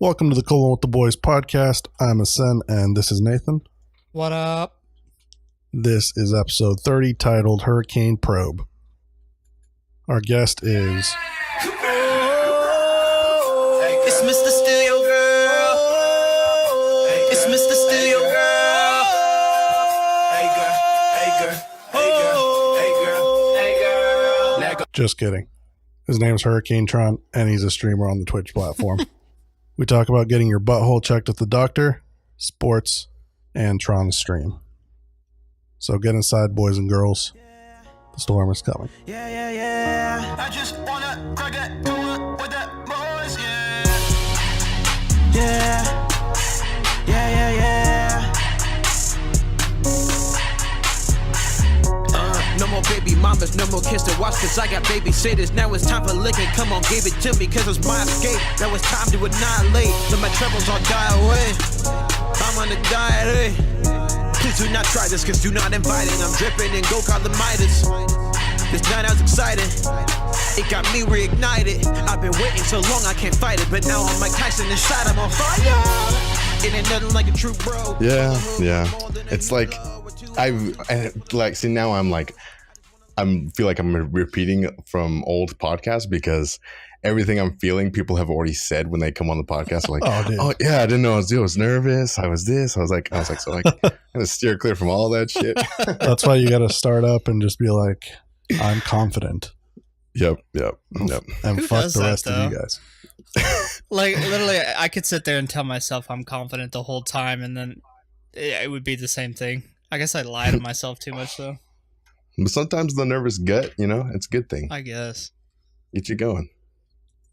Welcome to the Colon with the Boys podcast. I'm Asen, and this is Nathan. What up? This is episode 30, titled Hurricane Probe. Our guest is... It's Mr. Still Yo Gurl. It's Mr. Still Yo Gurl. Hey girl, hey girl, hey girl, hey girl, hey girl. Just kidding. His name's Hurricane Tron, and he's a streamer on the Twitch platform. We talk about getting your butthole checked at the doctor, sports, and Tron's stream. So get inside, boys and girls. The storm is coming. Yeah. I just wanna crack that door with that boys, yeah. No more baby mamas, no more kids to watch, cause I got babysitters. Now it's time for licking, come on, give it to me, cause it's my escape. Now it's time to annihilate, let my troubles all die away. I'm on a diet, Please do not try this, cause do not invite it. I'm dripping in go call the Midas. This night I was excited, it got me reignited. I've been waiting so long I can't fight it, but now I'm Mike Tyson inside, I'm on fire. It ain't nothing like a true bro. Yeah. It's like, now I feel like I'm repeating from old podcasts because everything I'm feeling, people have already said when they come on the podcast. Like, oh yeah, I didn't know I was nervous. I was like, so I'm gonna steer clear from all that shit. That's why you got to start up and just be like, I'm confident. Yep. And Who fuck does the that, rest of you guys. Like, literally, I could sit there and tell myself I'm confident the whole time, and then it would be the same thing. I guess I lie to myself too much, though. But sometimes the nervous gut, it's a good thing. I guess. Get you going.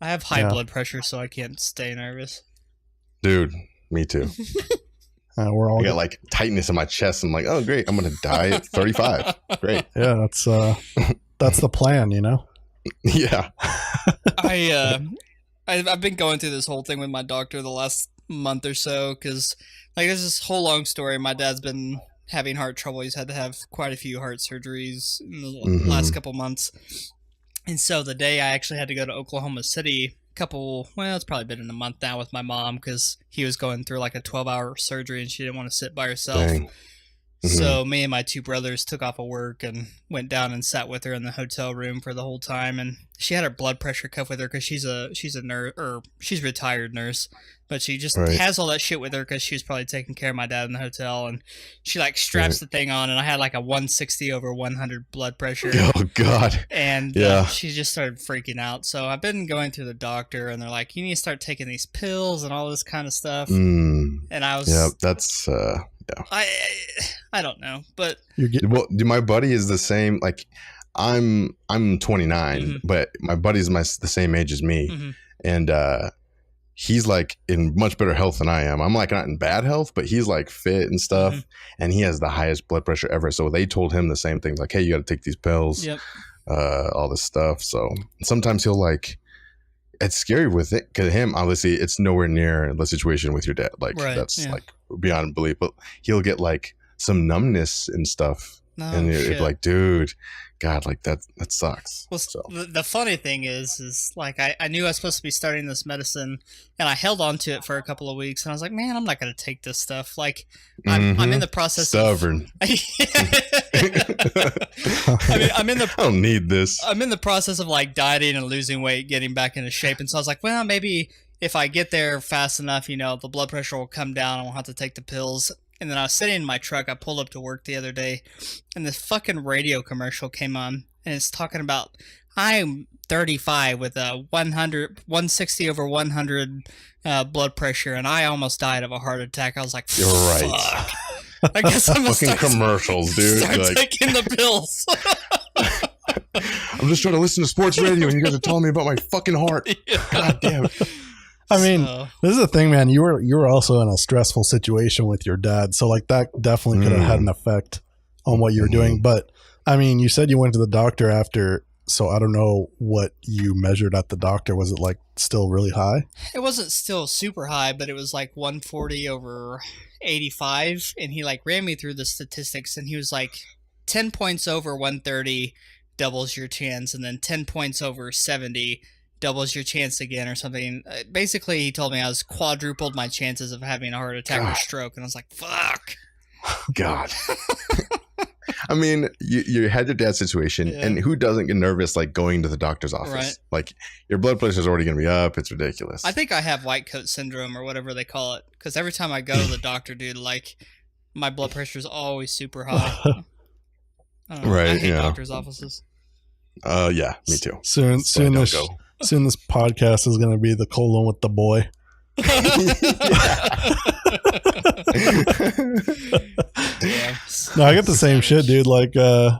I have high blood pressure, so I can't stay nervous. Dude, me too. We're all I got like tightness in my chest. I'm like, oh great, I'm gonna die at 35. Great. Yeah, that's the plan, Yeah. I've been going through this whole thing with my doctor the last month or so, because there's this whole long story. My dad's been having heart trouble. He's had to have quite a few heart surgeries in the last couple months. And so the day I actually had to go to Oklahoma City, it's probably been in a month now with my mom, because he was going through like a 12-hour surgery and she didn't want to sit by herself. Dang. So me and my two brothers took off of work and went down and sat with her in the hotel room for the whole time. And she had her blood pressure cuff with her because she's a nurse, or she's a retired nurse, but she just has all that shit with her because she was probably taking care of my dad in the hotel. And she straps the thing on, and I had like a 160 over 100 blood pressure. Oh God. And she just started freaking out. So I've been going through the doctor, and they're like, you need to start taking these pills and all this kind of stuff. And I was, that's I don't know, but my buddy is the same. Like, I'm 29, but my buddy's the same age as me, and he's like in much better health than I am. I'm like not in bad health, but he's like fit and stuff, and he has the highest blood pressure ever. So they told him the same thing, like, hey, you got to take these pills, all this stuff. So sometimes he'll it's scary with it because him, obviously, it's nowhere near the situation with your dad. That's like beyond belief. But he'll get like some numbness and stuff, and you're like, dude, God, like that sucks. Well, so the funny thing is like I knew I was supposed to be starting this medicine, and I held on to it for a couple of weeks, and I was like, man, I'm not going to take this stuff. Like, I'm in the process. Stubborn. I don't need this. I'm in the process of like dieting and losing weight, getting back into shape, and so I was like, well, maybe if I get there fast enough, the blood pressure will come down. I won't have to take the pills. And then I was sitting in my truck. I pulled up to work the other day, and this fucking radio commercial came on, and it's talking about I'm 35 with a 160 over 100 blood pressure, and I almost died of a heart attack. I was like, you're right. Fuck. I guess I'm fucking commercials, dude. Start taking the pills. I'm just trying to listen to sports radio, and you guys are telling me about my fucking heart. God damn it. I mean, this is the thing, man. You were also in a stressful situation with your dad, so like that definitely could have had an effect on what you were doing. But I mean, you said you went to the doctor after, so I don't know what you measured at the doctor. Was it like still really high? It wasn't still super high, but it was like 140 over 85, and he like ran me through the statistics, and he was like 10 points over 130 doubles your chance, and then 10 points over 70 doubles your chance again or something. Basically, he told me I was quadrupled my chances of having a heart attack or stroke, and I was like, fuck. God. I mean, you had your dad's situation, and who doesn't get nervous like going to the doctor's office? Right. Like your blood pressure is already going to be up. It's ridiculous. I think I have white coat syndrome or whatever they call it, because every time I go to the doctor, dude, like my blood pressure is always super high. Right. I hate doctor's offices. Yeah, me too. Soon this podcast is going to be the colon with the boy. No, I get the same shit, dude. Like, I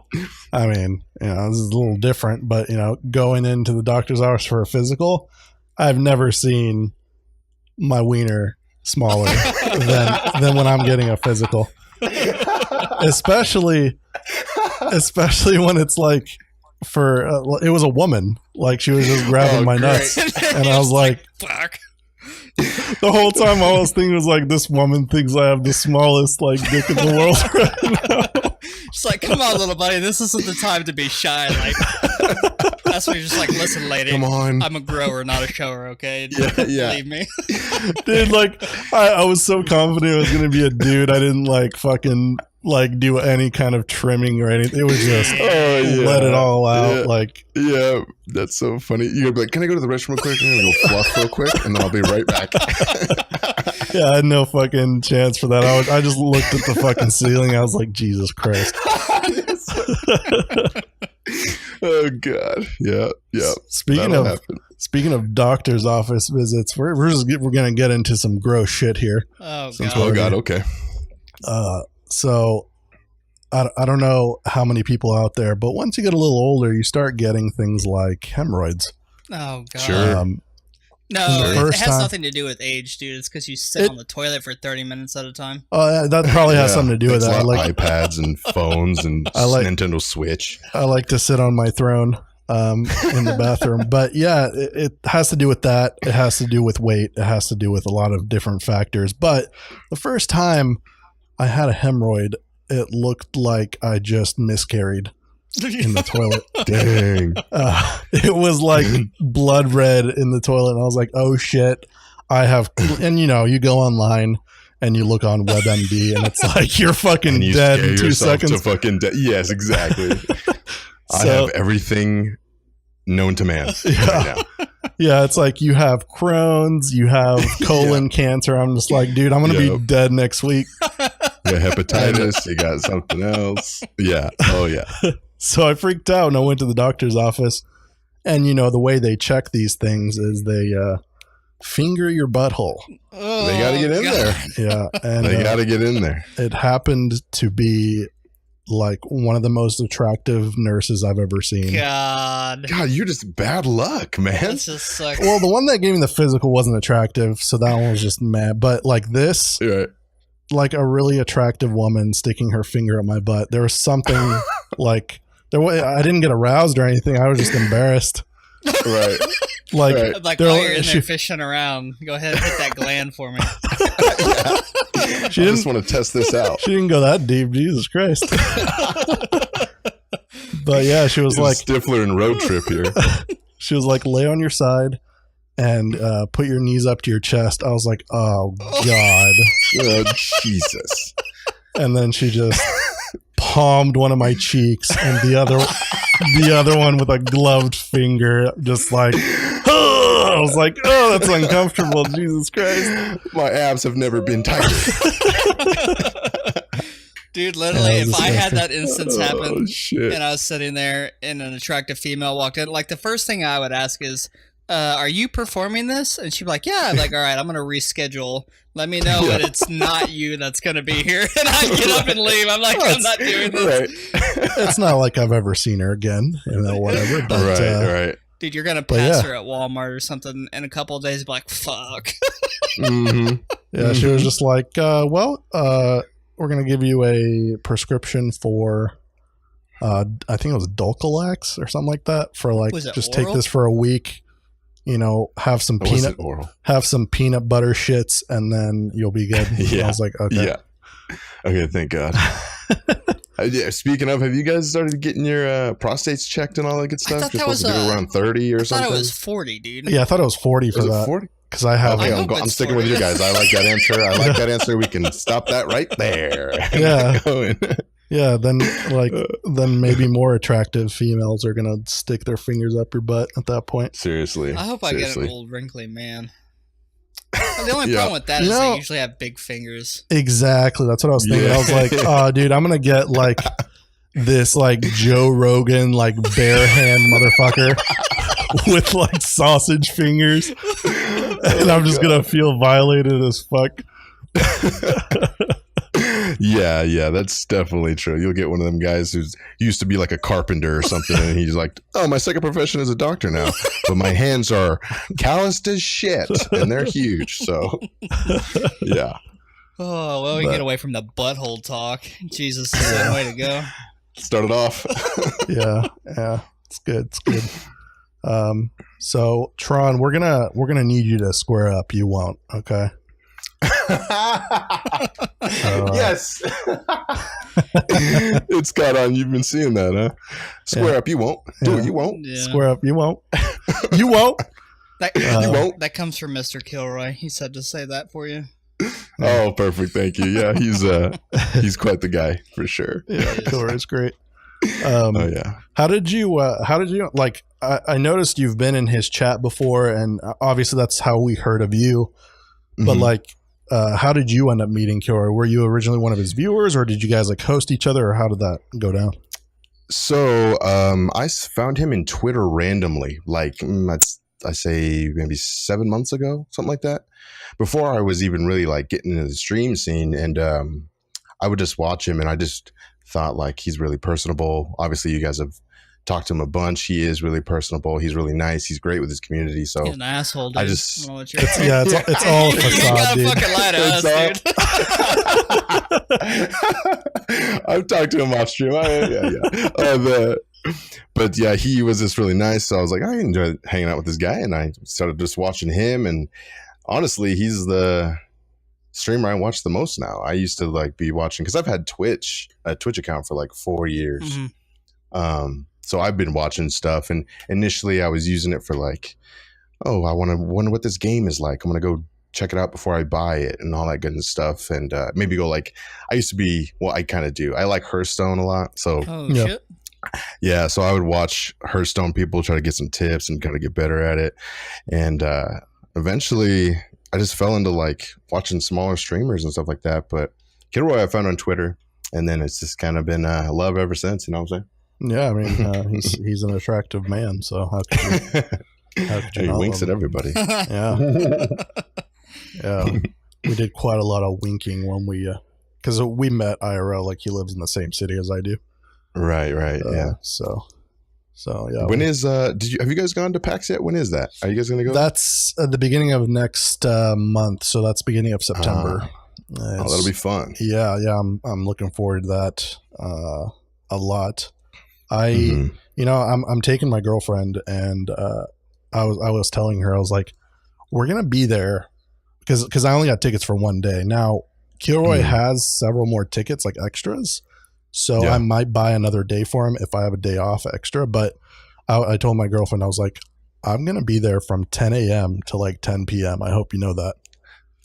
mean, this is a little different, but going into the doctor's office for a physical, I've never seen my wiener smaller than when I'm getting a physical. Especially when it's like it was a woman, like she was just grabbing my nuts, and I was like, fuck. The whole time I was thinking, was like, this woman thinks I have the smallest like dick in the world right now. She's like, come on, little buddy, this isn't the time to be shy. Like, that's when you're just like, listen, lady, come on, I'm a grower, not a shower, okay? Yeah. Believe me. Dude, like, I was so confident it was gonna be a dude. I didn't like fucking like do any kind of trimming or anything. It was just let it all out. Like, yeah, that's so funny. You're be like, can I go to the restroom real quick? I'm gonna go fluff real quick, and then I'll be right back. Yeah, I had no fucking chance for that. I just looked at the fucking ceiling. I was like, Jesus Christ. Oh God, yeah. Speaking of doctor's office visits, we're gonna get into some gross shit here. Oh God, okay. So I don't know how many people out there, but once you get a little older, you start getting things like hemorrhoids. Oh God. Sure. No, it has nothing to do with age, dude. It's because you sit on the toilet for 30 minutes at a time. That probably has something to do with that. I like iPads and phones and Nintendo Switch. I like to sit on my throne in the bathroom. But yeah, it has to do with that. It has to do with weight. It has to do with a lot of different factors. But the first time I had a hemorrhoid, it looked like I just miscarried in the toilet. Dang. It was like blood red in the toilet, and I was like, oh shit, I have. And you go online and you look on WebMD, and it's like you're fucking dead in 2 seconds. Yes, exactly. I have everything known to man right now. Yeah, it's like you have Crohn's, you have colon cancer. I'm just like, dude, I'm gonna be dead next week. You got hepatitis, you got something else. Yeah. Oh yeah. So I freaked out and I went to the doctor's office, and the way they check these things is they finger your butthole. Oh, they got to get in there. Yeah, and they got to get in there. It happened to be like one of the most attractive nurses I've ever seen. God, you're just bad luck, man. That just sucks. Well, the one that gave me the physical wasn't attractive, so that one was just mad. But like this, like a really attractive woman sticking her finger at my butt. There was something like I didn't get aroused or anything. I was just embarrassed. Right. Like while you're in there fishing around, go ahead and hit that gland for me. I just want to test this out. She didn't go that deep. Jesus Christ. But yeah, she was like Stifler and Road Trip here. She was like, lay on your side and put your knees up to your chest. I was like, oh God. Oh, Jesus. And then she just palmed one of my cheeks and the other one with a gloved finger, just like, oh! I was like, oh, that's uncomfortable. Jesus Christ. My abs have never been tighter. Dude, literally, if I had that instance happen shit. And I was sitting there and an attractive female walked in, like the first thing I would ask is, are you performing this? And she'd be like, yeah. I'm like, all right, I'm going to reschedule. Let me know that it's not you that's going to be here. And I get up and leave. I'm like, I'm not doing this. Right. It's not like I've ever seen her again, whatever. But, right. Dude, you're going to pass her at Walmart or something in a couple of days, be like, fuck. Mm-hmm. Yeah, she was just like, we're going to give you a prescription for, I think it was Dulcolax or something like that, for like, just take this for a week, have some peanut butter shits, and then you'll be good. Yeah. And I was like, okay. Yeah. Okay, thank God. Speaking of, have you guys started getting your prostates checked and all that good stuff? thought You're that supposed to was, do it around 30 or I something. thought it was 40, dude. Yeah, I thought it was 40 for Was it that. 40? Because I have. Okay, I hope I'm it's sticking 40. with you guys. I like that answer. I like that answer. We can stop that right there. Yeah. Going. Yeah, then maybe more attractive females are gonna stick their fingers up your butt at that point. Seriously. I hope I get Seriously. an old wrinkly man. The only problem with that is they usually have big fingers. Exactly. That's what I was thinking. Yeah. I was like, oh, dude, I'm gonna get like this like Joe Rogan like bare hand motherfucker with like sausage fingers, and I'm just gonna feel violated as fuck. Yeah, that's definitely true. You'll get one of them guys who's used to be like a carpenter or something, and he's like, "Oh, my second profession is a doctor now, but my hands are calloused as shit, and they're huge." So, yeah. Oh, well, we can get away from the butthole talk. Jesus, is that way to go. Started off. Yeah, it's good. It's good. So Tron, we're gonna need you to square up. You won't, okay? Yes. It's got on. You've been seeing that, huh? Square up. You won't. Do it. You won't. Yeah. Square up. You won't. You won't. You won't. That comes from Mr. Kilroy. He said to say that for you. Oh, perfect. Thank you. Yeah, he's quite the guy for sure. Yeah, Kilroy's great. Oh yeah. How did you like? I noticed you've been in his chat before, and obviously that's how we heard of you. But Mhm. like, how did you end up meeting Kilroy? Were you originally one of his viewers, or did you guys like host each other, or how did that go down? So I found him in Twitter randomly, like I say maybe 7 months ago, something like that. Before I was even really like getting into the stream scene, and I would just watch him, and I just thought like he's really personable. Obviously, you guys have talked to him a bunch. He is really personable. He's really nice. He's great with his community. So He's an asshole, dude. I just It's all a You facade, gotta dude. fucking lie to us, dude. I've talked to him off stream. But yeah, he was just really nice. So I was like, I enjoy hanging out with this guy, and I started just watching him. And honestly, he's the streamer I watch the most now. I used to like be watching because I've had a Twitch account for like 4 years. Mhm. So I've been watching stuff, and initially I was using it for like, oh, I wonder what this game is like. I'm gonna go check it out before I buy it and all that good stuff, and maybe go like, I used to be, well, I kind of do. I like Hearthstone a lot, so Oh, Yeah. shit. yeah. So I would watch Hearthstone people try to get some tips and kind of get better at it, and eventually I just fell into like watching smaller streamers and stuff like that. But Kilroy I found on Twitter, and then it's just kind of been love ever since. You know what I'm saying? Yeah, I mean, he's an attractive man, so how could you He not winks love at him? everybody. Yeah, we did quite a lot of winking when because we met IRL. Like he lives in the same city as I do. Right. Yeah. So yeah. When is have you guys gone to PAX yet? When is that? Are you guys gonna go? That's at the beginning of next month, so that's beginning of September. That'll be fun. Yeah. I'm looking forward to that a lot. Mhm. I'm taking my girlfriend, and I was telling her, I was like, we're gonna be there because I only got tickets for one day. Now Kilroy has several more tickets, like extras, so Yeah. I might buy another day for him if I have a day off extra. But I told my girlfriend, I was like, I'm gonna be there from 10 a.m. to like 10 p.m. I hope you know that.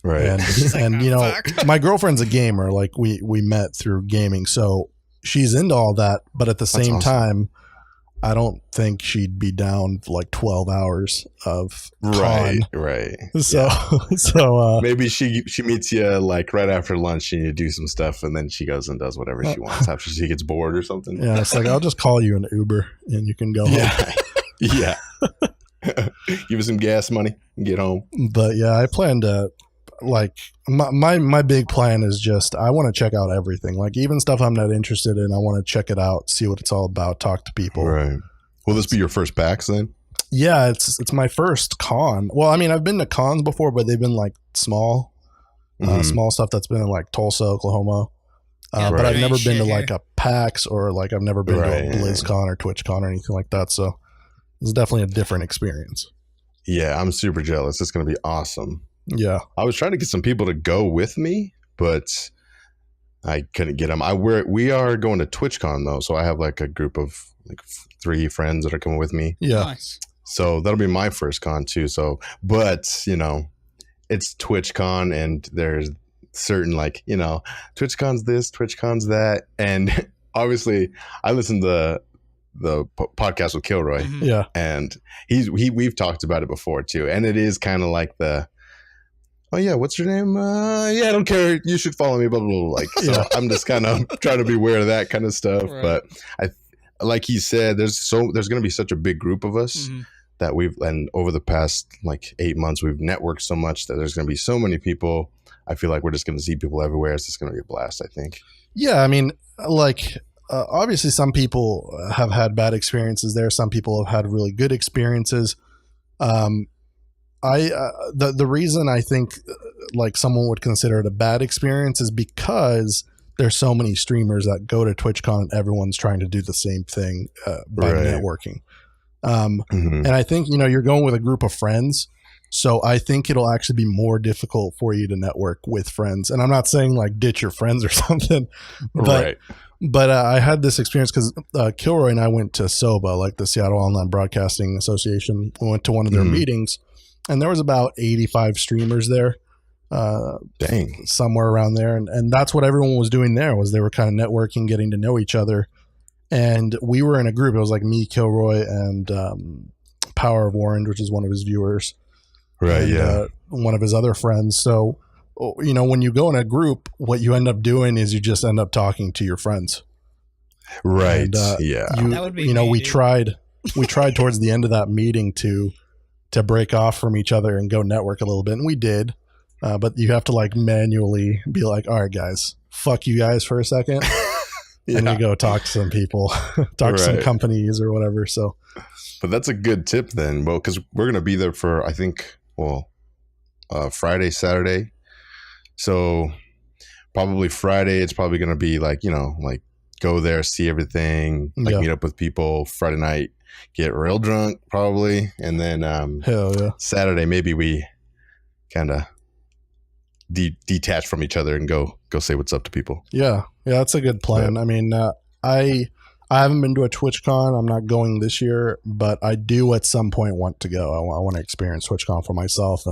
Right. And like, and "Oh, you know, fuck." my girlfriend's a gamer. Like we met through gaming, so she's into all that. But at the same awesome. time, I don't think she'd be down for like 12 hours of right. con. Right. So Maybe she meets you like right after lunch, and you do some stuff, and then she goes and does whatever she wants after she gets bored or something. yeah, it's like I'll just call you an Uber and you can go home. Yeah. Give us some gas money and get home. But yeah, I plan to like my big plan is just I want to check out everything. Like even stuff I'm not interested in, I want to check it out, see what it's all about, talk to people. Right. Will this be your first PAX then? Yeah, it's my first con. Well, I mean, I've been to cons before, but they've been like small stuff that's been in like Tulsa, Oklahoma. Yeah, but I've right. never been to Shit like a PAX or like I've never been to Right. a BlizzCon or TwitchCon or anything like that. So it's definitely a different experience. Yeah, I'm super jealous. It's going to be awesome. Yeah. I was trying to get some people to go with me, but I couldn't get them. We are going to TwitchCon though, so I have like a group of like 3 friends that are coming with me. Yeah. Nice. So that'll be my first con too. So, but you know, it's TwitchCon, and there's certain like, you know, TwitchCon's this, TwitchCon's that, and obviously I listen to the podcast with Kilroy, Yeah. and we've talked about it before too, and it is kind of like the, oh yeah, what's your name? Yeah, I don't care. You should follow me, blah blah blah. Like, so Yeah. I'm just kind of trying to be aware of that kind of stuff. Right. But like he said, there's going to be such a big group of us that and over the past like 8 months, we've networked so much that there's going to be so many people. I feel like we're just going to see people everywhere. It's just going to be a blast, I think. Yeah. I mean, like, obviously some people have had bad experiences there. Some people have had really good experiences. The reason I think like someone would consider it a bad experience is because there's so many streamers that go to TwitchCon and everyone's trying to do the same thing by Right. networking. And I think, you know, you're going with a group of friends. So I think it'll actually be more difficult for you to network with friends. And I'm not saying like ditch your friends or something, but Right. I had this experience because Kilroy and I went to SOBA, like the Seattle Online Broadcasting Association. We went to one of their meetings, and there was about 85 streamers there. Dang. Somewhere around there. And that's what everyone was doing there, was they were kind of networking, getting to know each other. And we were in a group. It was like me, Kilroy, and Power of Orange, which is one of his viewers. Right. And, Yeah. one of his other friends. So, you know, when you go in a group, what you end up doing is you just end up talking to your friends. Right. And, Yeah. That would be you know, me, we dude. tried towards the end of that meeting to break off from each other and go network a little bit. And we did. But you have to like manually be like, all right, guys, fuck you guys for a second. And you go talk to some people, talk to some Right. companies or whatever. So, But that's a good tip then. Well, because we're going to be there for, I think, Friday, Saturday. So probably Friday, it's probably going to be like, you know, like go there, see everything, like Yeah. meet up with people. Friday night, get real drunk probably. And then hell yeah. Saturday, maybe we kind of detach from each other and go say what's up to people. Yeah. Yeah. That's a good plan. I mean, I haven't been to a TwitchCon. I'm not going this year, but I do at some point want to go. I want to experience TwitchCon for myself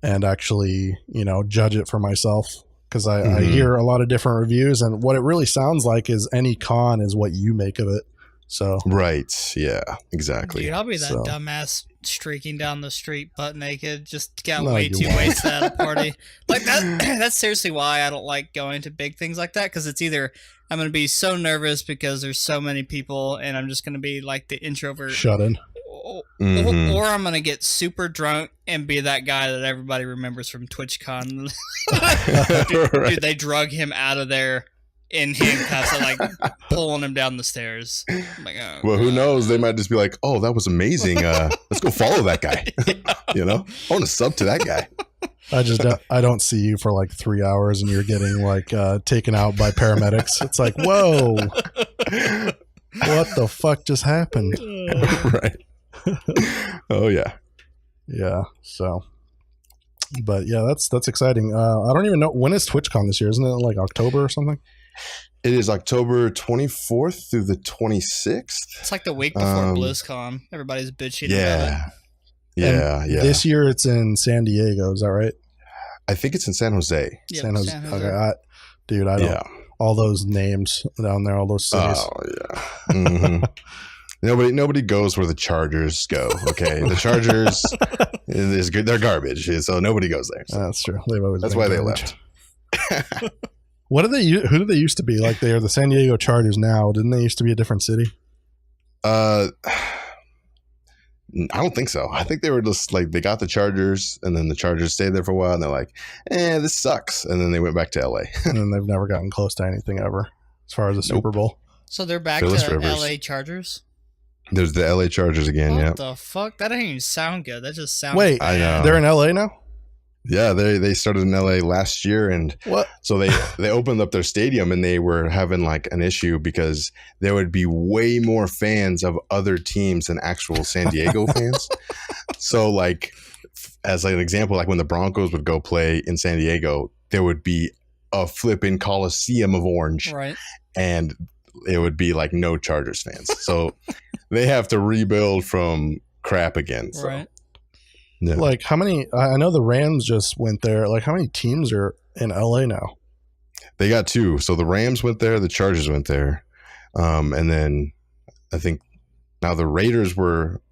and actually, you know, judge it for myself. Because I hear a lot of different reviews, and what it really sounds like is any con is what you make of it. So Right. Yeah, exactly. Dude, I'll be that So- dumbass streaking down the street butt naked. Just got No, way you too won't. wasted at a party. Like that. That's seriously why I don't like going to big things like that. Because it's either I'm going to be so nervous because there's so many people, and I'm just going to be like the introvert, shut in. Mhm. or I'm going to get super drunk and be that guy that everybody remembers from TwitchCon. Dude, they drug him out of there in handcuffs and like pulling him down the stairs. I'm like, oh, Well, who God. knows? They might just be like, "Oh, that was amazing. Let's go follow that guy." You know, I want to sub to that guy. I don't see you for like 3 hours and you're getting like taken out by paramedics. It's like, whoa, what the fuck just happened? Right. Oh yeah. Yeah. So, but yeah, that's exciting. I don't even know, when is TwitchCon this year? Isn't it like October or something? It is October 24th through the 26th. It's like the week before BlizzCon. Everybody's bitching about Yeah. Yeah. And Yeah. This year it's in San Diego. Is that right? I think it's in San Jose. it. Yep, San Jose. San Jose. Okay, I don't. Yeah. All those names down there, all those cities. Oh yeah. Mhm. Nobody goes where the Chargers go. Okay, the Chargers is good. They're garbage, so nobody goes there. So That's true. They've always that's been why they garbage. left. What did who did they used to be? Like they are the San Diego Chargers now. Didn't they used to be a different city? I don't think so. I think they were just like they got the Chargers, and then the Chargers stayed there for a while, and they're like, this sucks," and then they went back to LA. And then they've never gotten close to anything ever, as far as the Super Bowl. So they're back Phyllis to Rivers. LA Chargers? There's the LA Chargers again. What Yeah, the fuck? That doesn't even sound good. That just sounds Wait, I know. they're in LA now. yeah. They started in LA last year, and What? so they opened up their stadium, and they were having like an issue because there would be way more fans of other teams than actual San Diego fans. So like, as like an example, like when the Broncos would go play in San Diego, there would be a flipping coliseum of orange, Right. and it would be like no Chargers fans. So they have to rebuild from crap again. So. Right. Yeah. Like how many? I know the Rams just went there. Like how many teams are in LA now? They got 2. So the Rams went there, the Chargers went there, and then I think now the Raiders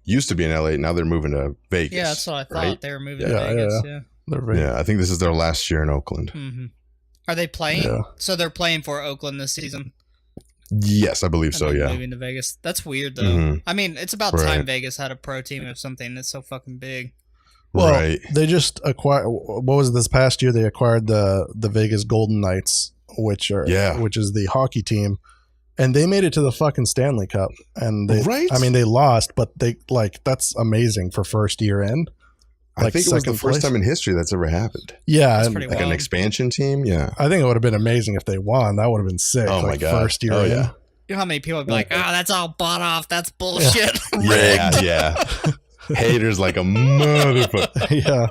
used to be in LA. Now they're moving to Vegas. Yeah, that's what I thought. right? They were moving Yeah, to Vegas. Yeah. They're very, Yeah, I think this is their last year in Oakland. Mm-hmm. Are they playing? Yeah. So they're playing for Oakland this season. Yes, I believe And so. then Yeah. moving to Vegas. That's weird though. Mhm. I mean, it's about Right. time Vegas had a pro team of something that's so fucking big. Well, Right. they just acquired. What was it this past year? They acquired the Vegas Golden Knights, which is the hockey team, and they made it to the fucking Stanley Cup. And they, Right? I mean, they lost, but they that's amazing for first year in. I think it was the second first place. time in history that's ever happened. Yeah, That's and pretty Like an wild. expansion team. Yeah. I think it would have been amazing if they won. That would have been sick. Oh my like, God. First year Oh, in. yeah. You know how many people would be like, "Oh, that's all bought off. That's bullshit." Yeah. Yeah. Haters like a motherfucker. Yeah.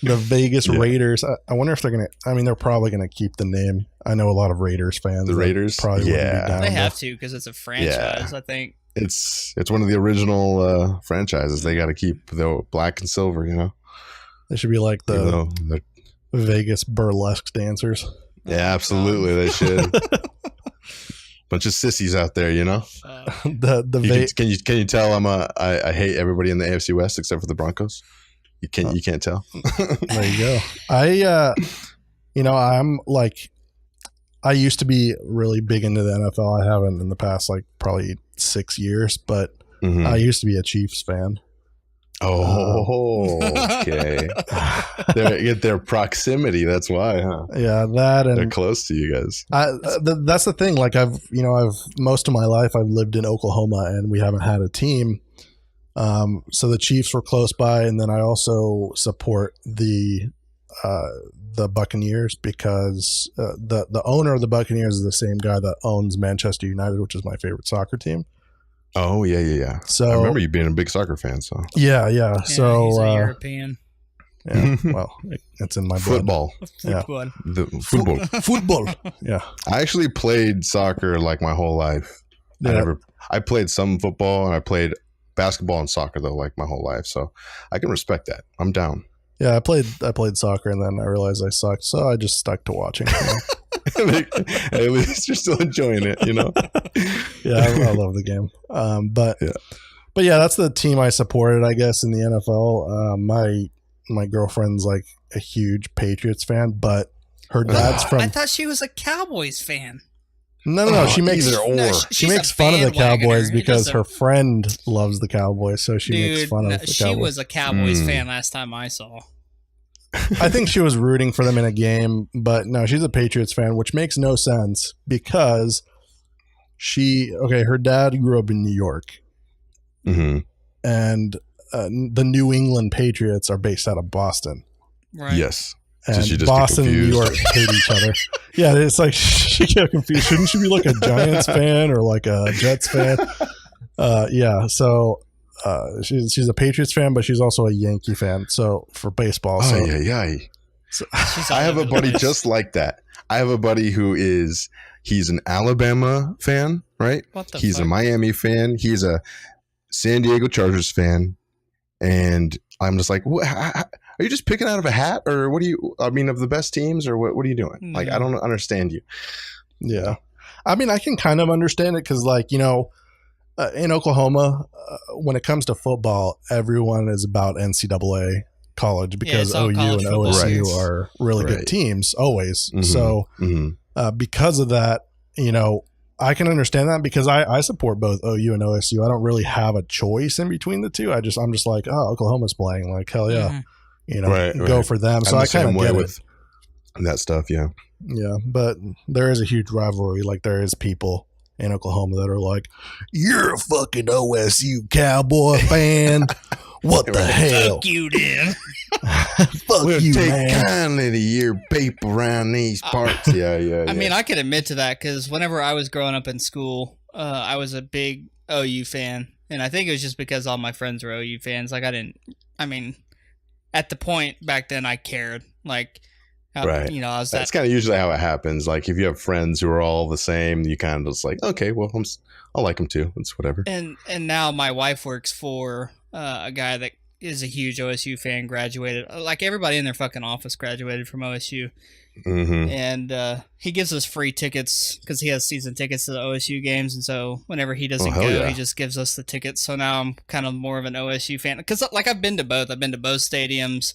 The Vegas Yeah. Raiders. I wonder if they're gonna. I mean, they're probably gonna keep the name. I know a lot of Raiders fans. The that Raiders? probably wouldn't Yeah. be down They to- have to because it's a franchise. I think. It's one of the original franchises. They got to keep the black and silver. You know. They should be like Even the though they're- Vegas burlesque dancers. yeah, absolutely, they should. Bunch of sissies out there, you know. The Can you tell I hate everybody in the AFC West except for the Broncos? You can't tell. There you go. I'm like, I used to be really big into the NFL. I haven't in the past like probably 6 years, but Mhm. I used to be a Chiefs fan. Oh, okay. Their proximity. That's why, huh? Yeah, that They're and close to you guys. that's the thing. Like I've most of my life I've lived in Oklahoma and we haven't had a team. So the Chiefs were close by, and then I also support the Buccaneers because the owner of the Buccaneers is the same guy that owns Manchester United, which is my favorite soccer team. Oh yeah. So I remember you being a big soccer fan. So yeah. Yeah, So he's a European. yeah, well, it's in my blood. football, Yeah. Football. the football. Football. Yeah. I actually played soccer like my whole life. Yeah. I played some football and I played basketball and soccer though, like my whole life. So I can respect that. I'm down. Yeah, I played soccer and then I realized I sucked, so I just stuck to watching. At least you're still enjoying it, you know? Yeah, I love the game. But yeah, that's the team I supported, I guess, in the NFL. My girlfriend's like a huge Patriots fan, but her dad's from. I thought she was a Cowboys fan. No. She makes either or. No, she she's makes a fun of the bandwagoner. Cowboys It because doesn't- her friend loves the Cowboys, so she makes Dude, fun of no, the she Cowboys. was a Cowboys Mm. fan last time I saw. I think she was rooting for them in a game, but no, she's a Patriots fan, which makes no sense because her dad grew up in New York, Mm-hmm. and the New England Patriots are based out of Boston. Right. Yes. And Did she just get Boston and New York confused? hate each other. Yeah, it's like she got confused. Shouldn't she be like a Giants fan or like a Jets fan? Yeah, so she's a Patriots fan, but she's also a Yankee fan. So for baseball, so yeah. She's I all have a over the buddy place. just like that. I have a buddy he's an Alabama fan, right? What the He's fuck? a Miami fan. He's a San Diego Chargers fan. And I'm just like, what? Are you just picking out of a hat, or what do you? I mean, of the best teams, or what? What are you doing? Like, I don't understand you. yeah. I mean, I can kind of understand it because, like, in Oklahoma, when it comes to football, everyone is about NCAA college because it's all OU college and football. OSU Right. are really Right. good teams always. Mhm. So Mm-hmm. because of that, I can understand that because I support both OU and OSU. I don't really have a choice in between the two. I'm just like, oh, Oklahoma's playing, like hell yeah, Mhm. go Right. for them. So I'm I the same kind of way get it. with that stuff. Yeah. Yeah, but there is a huge rivalry. Like there is people in Oklahoma that are like, "You're a fucking OSU Cowboy fan. What the hell? Fuck you, dude. Fuck We'll you, take man." kindly to your people around these parts. Yeah. I mean, I could admit to that because whenever I was growing up in school, I was a big OU fan. And I think it was just because all my friends were OU fans. Like, at the point back then, I cared. Like, Right. You know, I was That's kind of usually how it happens. Like if you have friends who are all the same, you kind of just like, okay, well, I'll like them too. It's whatever. And now my wife works for a guy that is a huge OSU fan, graduated. Like everybody in their fucking office graduated from OSU. Mm-hmm. And he gives us free tickets because he has season tickets to the OSU games. And so whenever he doesn't go, he just gives us the tickets. So now I'm kind of more of an OSU fan because like I've been to both. I've been to both stadiums.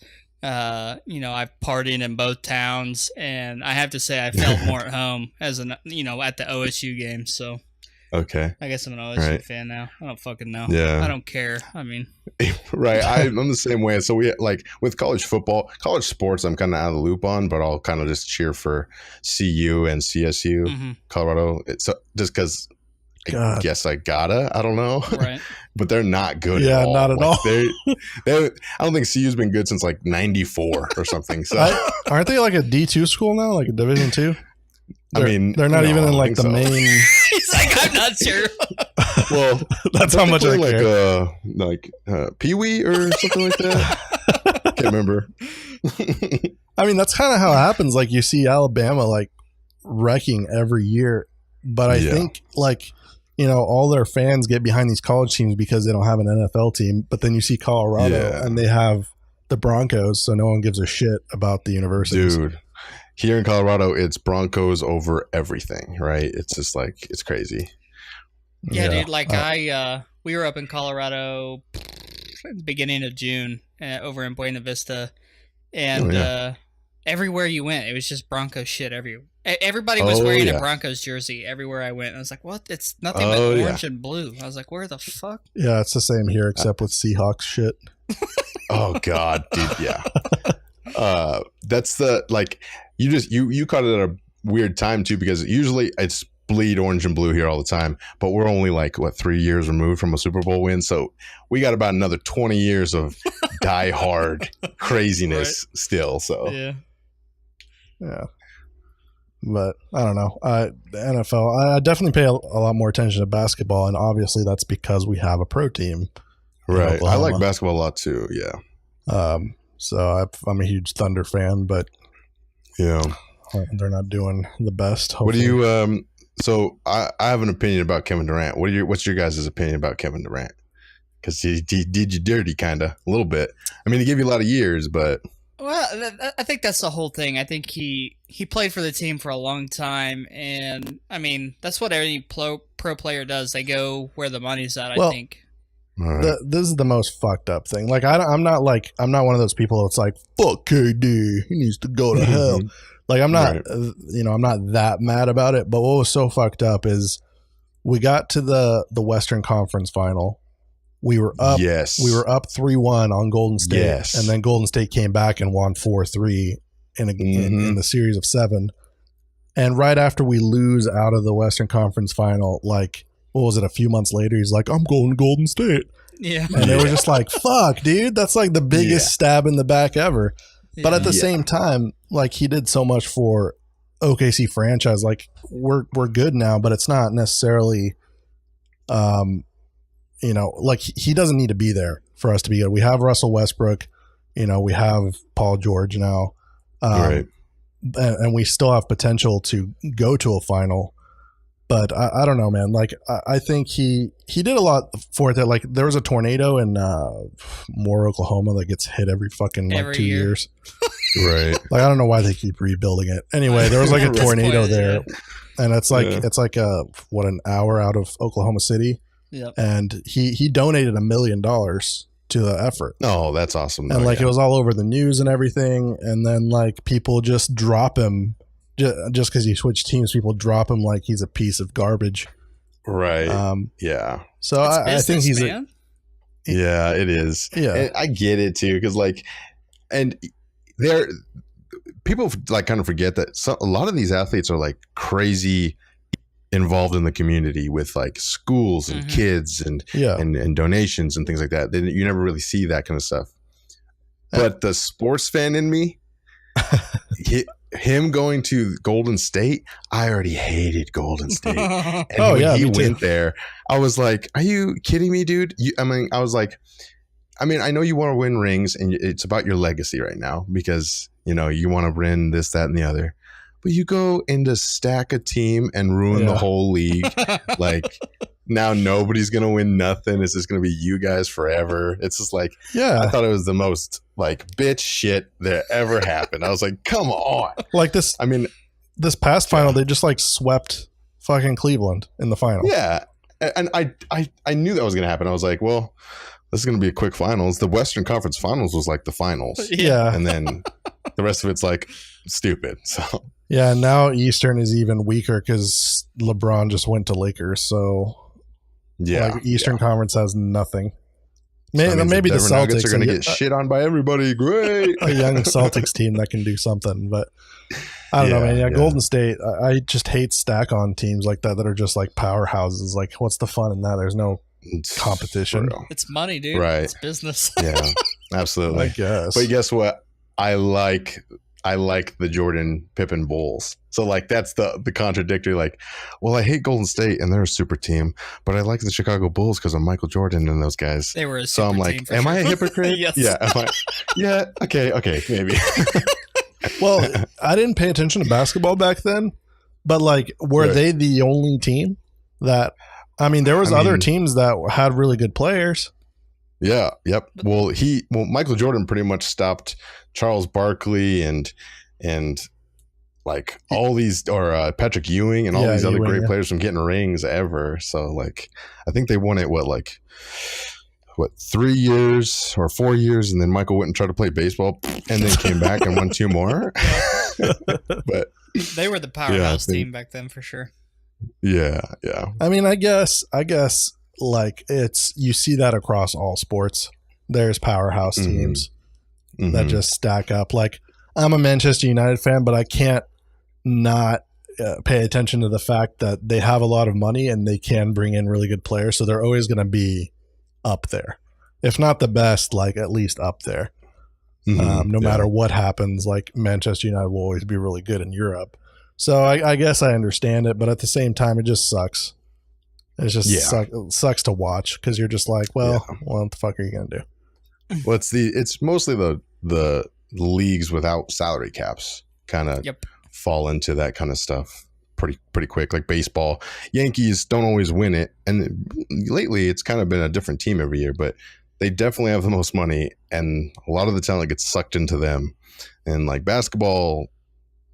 You know, I've partied in both towns, and I have to say I felt more at home as at the OSU game. So, okay, I guess I'm an OSU fan now. I don't fucking know. Yeah, I don't care. I mean, right. I'm the same way. So we like with college football, college sports. I'm kind of out of the loop on, but I'll kind of just cheer for CU and CSU, Colorado. It's just because. I guess I gotta. I don't know. Right. But they're not good at all. Not at all. I don't think CU's been good since like 94 or something. So aren't they like a D2 school now? Like a Division 2? I mean, they're not even in like the main. He's like, I'm not sure. Well, that's how much I care. Like Pee Wee or something like that. Can't remember. I mean, that's kind of how it happens. Like you see Alabama like wrecking every year, but I think like. You know, all their fans get behind these college teams because they don't have an NFL team. But then you see Colorado and they have the Broncos, so no one gives a shit about the universities. Dude, here in Colorado, it's Broncos over everything, right? It's just like, it's crazy. Yeah, dude, like we were up in Colorado at the beginning of June over in Buena Vista. And everywhere you went, it was just Broncos shit everywhere. Everybody was wearing a Broncos jersey everywhere I went. I was like, what? It's nothing but orange and blue. I was like, where the fuck? Yeah, it's the same here except with Seahawks shit. Oh, God, dude, yeah. That's the, like, you caught it at a weird time, too, because usually it's bleed orange and blue here all the time, but we're only like, 3 years removed from a Super Bowl win, so we got about another 20 years of die-hard craziness still, so. Yeah. But I don't know. The NFL, I definitely pay a lot more attention to basketball, and obviously that's because we have a pro team. Right. I like basketball a lot too. Yeah. So I'm a huge Thunder fan, but they're not doing the best. Hopefully. What do you? So I have an opinion about Kevin Durant. What's your guys' opinion about Kevin Durant? Because he did you dirty, kind of a little bit. I mean, he gave you a lot of years, but. Well, I think that's the whole thing. I think he played for the team for a long time, and I mean that's what every pro player does. They go where the money's at. I think. Right. This is the most fucked up thing. Like I'm not one of those people that's like fuck KD. He needs to go to hell. Like I'm not. I'm not that mad about it. But what was so fucked up is we got to the Western Conference final. We were up. Yes. We were up 3-1 on Golden State. Yes. And then Golden State came back and won 4-3 in the series of 7. And right after we lose out of the Western Conference final, like, what was it, a few months later, he's like, I'm going to Golden State. Yeah. And they were just like, fuck, dude, that's like the biggest stab in the back ever. Yeah. But at the same time, like, he did so much for OKC franchise. Like, we're good now, but it's not necessarily like he doesn't need to be there for us to be good. We have Russell Westbrook, we have Paul George now, and we still have potential to go to a final. But I don't know, man. Like I think he did a lot for it. That like there was a tornado in Moore, Oklahoma that gets hit every 2 years. Right. Like I don't know why they keep rebuilding it. Anyway, there was like a tornado there, and it's like an hour out of Oklahoma City. Yep. And he donated $1 million to the effort. Oh, that's awesome. And it was all over the news and everything. And then like people just drop him just because he switched teams. People drop him like he's a piece of garbage. Right. So I think he's yeah, it is. Yeah, and I get it too because like, and people like kind of forget that a lot of these athletes are like crazy involved in the community with like schools and kids and donations and things like that. You never really see that kind of stuff. But the sports fan in me, him going to Golden State, I already hated Golden State. And when he went there, I was like, are you kidding me, dude? I was like, I mean, I know you want to win rings, and it's about your legacy right now because, you know, you want to win this, that, and the other. But you go into stack a team and ruin the whole league. Like, now nobody's going to win nothing. It's just going to be you guys forever. It's just like, I thought it was the most, like, bitch shit that ever happened. I was like, come on. Like this, I mean, this past final, they just, like, swept fucking Cleveland in the final. Yeah. And I knew that was going to happen. I was like, well, this is going to be a quick finals. The Western Conference Finals was like the finals. Yeah. And then the rest of it's like stupid. So yeah, now Eastern is even weaker because LeBron just went to Lakers. So like Eastern Conference has nothing. Maybe the Celtics are going to get shit on by everybody. Great. A young Celtics team that can do something. But I don't know, man. Yeah, Golden State, I just hate stack on teams like that are just like powerhouses. Like, what's the fun in that? There's no competition. It's money, dude. Right. It's business. Yeah, absolutely. I guess. But guess what? I like the Jordan Pippen Bulls. So like that's the contradictory. Like, well, I hate Golden State and they're a super team, but I like the Chicago Bulls because of Michael Jordan and those guys. They were a super so I'm like, team am I a hypocrite? Yes. Yeah. Yeah. Okay. Maybe. Well, I didn't pay attention to basketball back then, but like, were they the only team that? I mean, there was other teams that had really good players. Yeah. Yep. Well, Michael Jordan pretty much stopped Charles Barkley and like all these, or Patrick Ewing and all these other great players from getting rings ever. So like, I think they won it 3 years or 4 years, and then Michael went and tried to play baseball, and then came back and won 2 more. But they were the powerhouse team back then for sure. Yeah. I mean, I guess like you see that across all sports. There's powerhouse teams that just stack up. Like, I'm a Manchester United fan, but I can't not pay attention to the fact that they have a lot of money and they can bring in really good players. So they're always going to be up there, if not the best, like at least up there. No matter what happens, like Manchester United will always be really good in Europe. So I guess I understand it, but at the same time, it just sucks. It just sucks to watch because you're just like, well, what the fuck are you gonna do? Well, it's mostly the leagues without salary caps kind of fall into that kind of stuff pretty quick. Like baseball, Yankees don't always win it, and lately it's kind of been a different team every year, but they definitely have the most money, and a lot of the talent gets sucked into them. And like basketball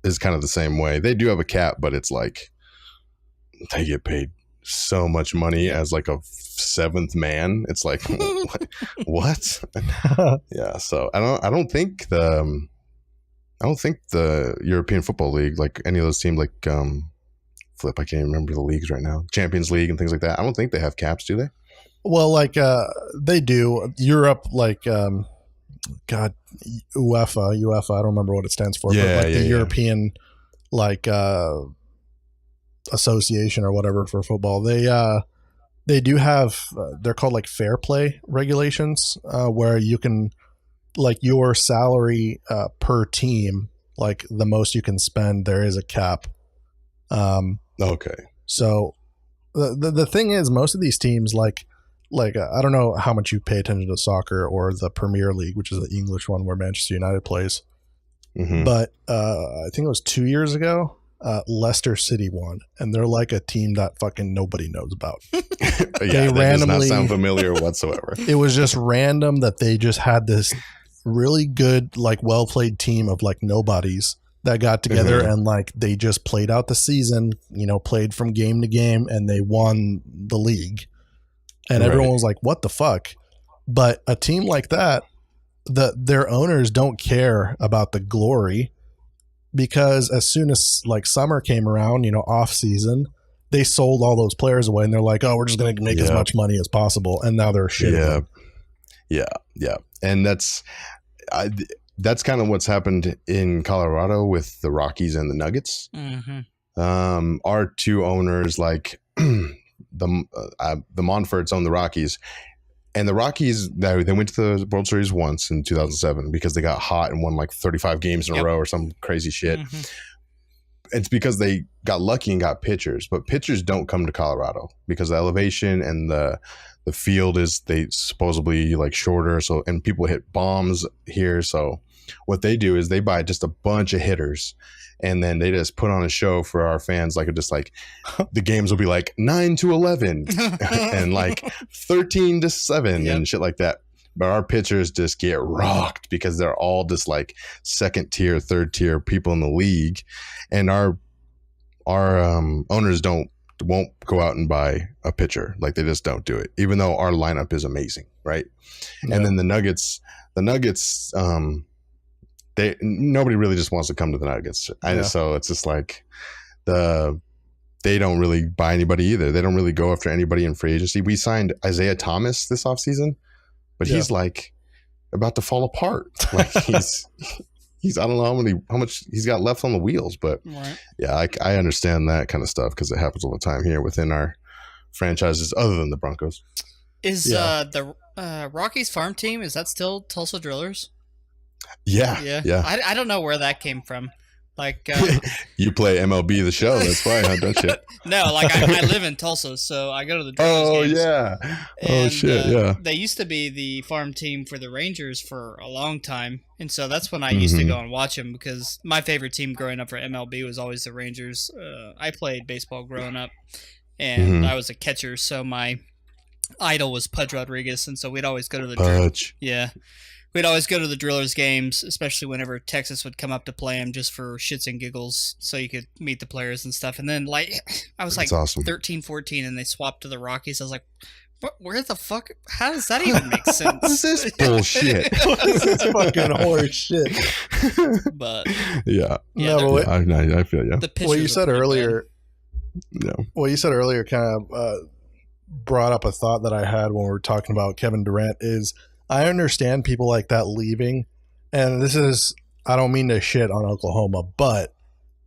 is kind of the same way. They do have a cap, but it's like they get paid so much money as like a 7th man. It's like what? Yeah. So I don't think the European Football League, like any of those teams, like I can't even remember the leagues right now, Champions League and things like that. I don't think they have caps, do they? Well, like they do. Europe, like UEFA. I don't remember what it stands for, but like the European like association or whatever for football. They do have they're called like fair play regulations, where you can like your salary per team, like the most you can spend, there is a cap. Okay. So the thing is, most of these teams like I don't know how much you pay attention to soccer or the Premier League, which is the English one where Manchester United plays. But I think it was 2 years ago, Leicester City won, and they're like a team that fucking nobody knows about. That does not sound familiar whatsoever. It was just random that they just had this really good, like well played team of like nobodies that got together and like they just played out the season, played from game to game, and they won the league. And everyone was like, what the fuck? But a team like that, their owners don't care about the glory, because as soon as like summer came around, off season, they sold all those players away, and they're like, oh, we're just going to make as much money as possible. And now they're shit. Yeah. And that's kind of what's happened in Colorado with the Rockies and the Nuggets. Our two owners, like the Monforts own the Rockies, and the Rockies, they went to the World Series once in 2007 because they got hot and won like 35 games in a row or some crazy shit. It's because they got lucky and got pitchers, but pitchers don't come to Colorado because the elevation and the the field is they supposedly like shorter. So, and people hit bombs here. So what they do is they buy just a bunch of hitters, and then they just put on a show for our fans. Like, just like the games will be like 9-11 and like 13-7 and shit like that. But our pitchers just get rocked because they're all just like second tier, third tier people in the league. And our owners won't go out and buy a pitcher. Like, they just don't do it, even though our lineup is amazing. Right. Yeah. And then the Nuggets, nobody really just wants to come to the Nuggets. So it's just like they don't really buy anybody either. They don't really go after anybody in free agency. We signed Isaiah Thomas this offseason, but he's like about to fall apart. Like he's I don't know how much he's got left on the wheels, but I understand that kind of stuff because it happens all the time here within our franchises other than the Broncos. Is the Rockies farm team, is that still Tulsa Drillers? Yeah. I don't know where that came from. Like you play MLB The Show, that's why, huh, don't you? No, like I live in Tulsa, so I go to the Drillers games. Yeah. And, Yeah. They used to be the farm team for the Rangers for a long time, and so that's when I used to go and watch them because my favorite team growing up for MLB was always the Rangers. I played baseball growing up, and I was a catcher, so my idol was Pudge Rodriguez, and so we'd always go to the Pudge. We'd always go to the Drillers games, especially whenever Texas would come up to play them just for shits and giggles so you could meet the players and stuff. And then, like, I was like awesome. 13, 14, and they swapped to the Rockies. I was like, where the fuck? How does that even make sense? What is this bullshit? What is this fucking horse shit? But, I feel you. What you said earlier, kind of brought up a thought that I had when we were talking about Kevin Durant is, I understand people like that leaving, and this is, I don't mean to shit on Oklahoma, but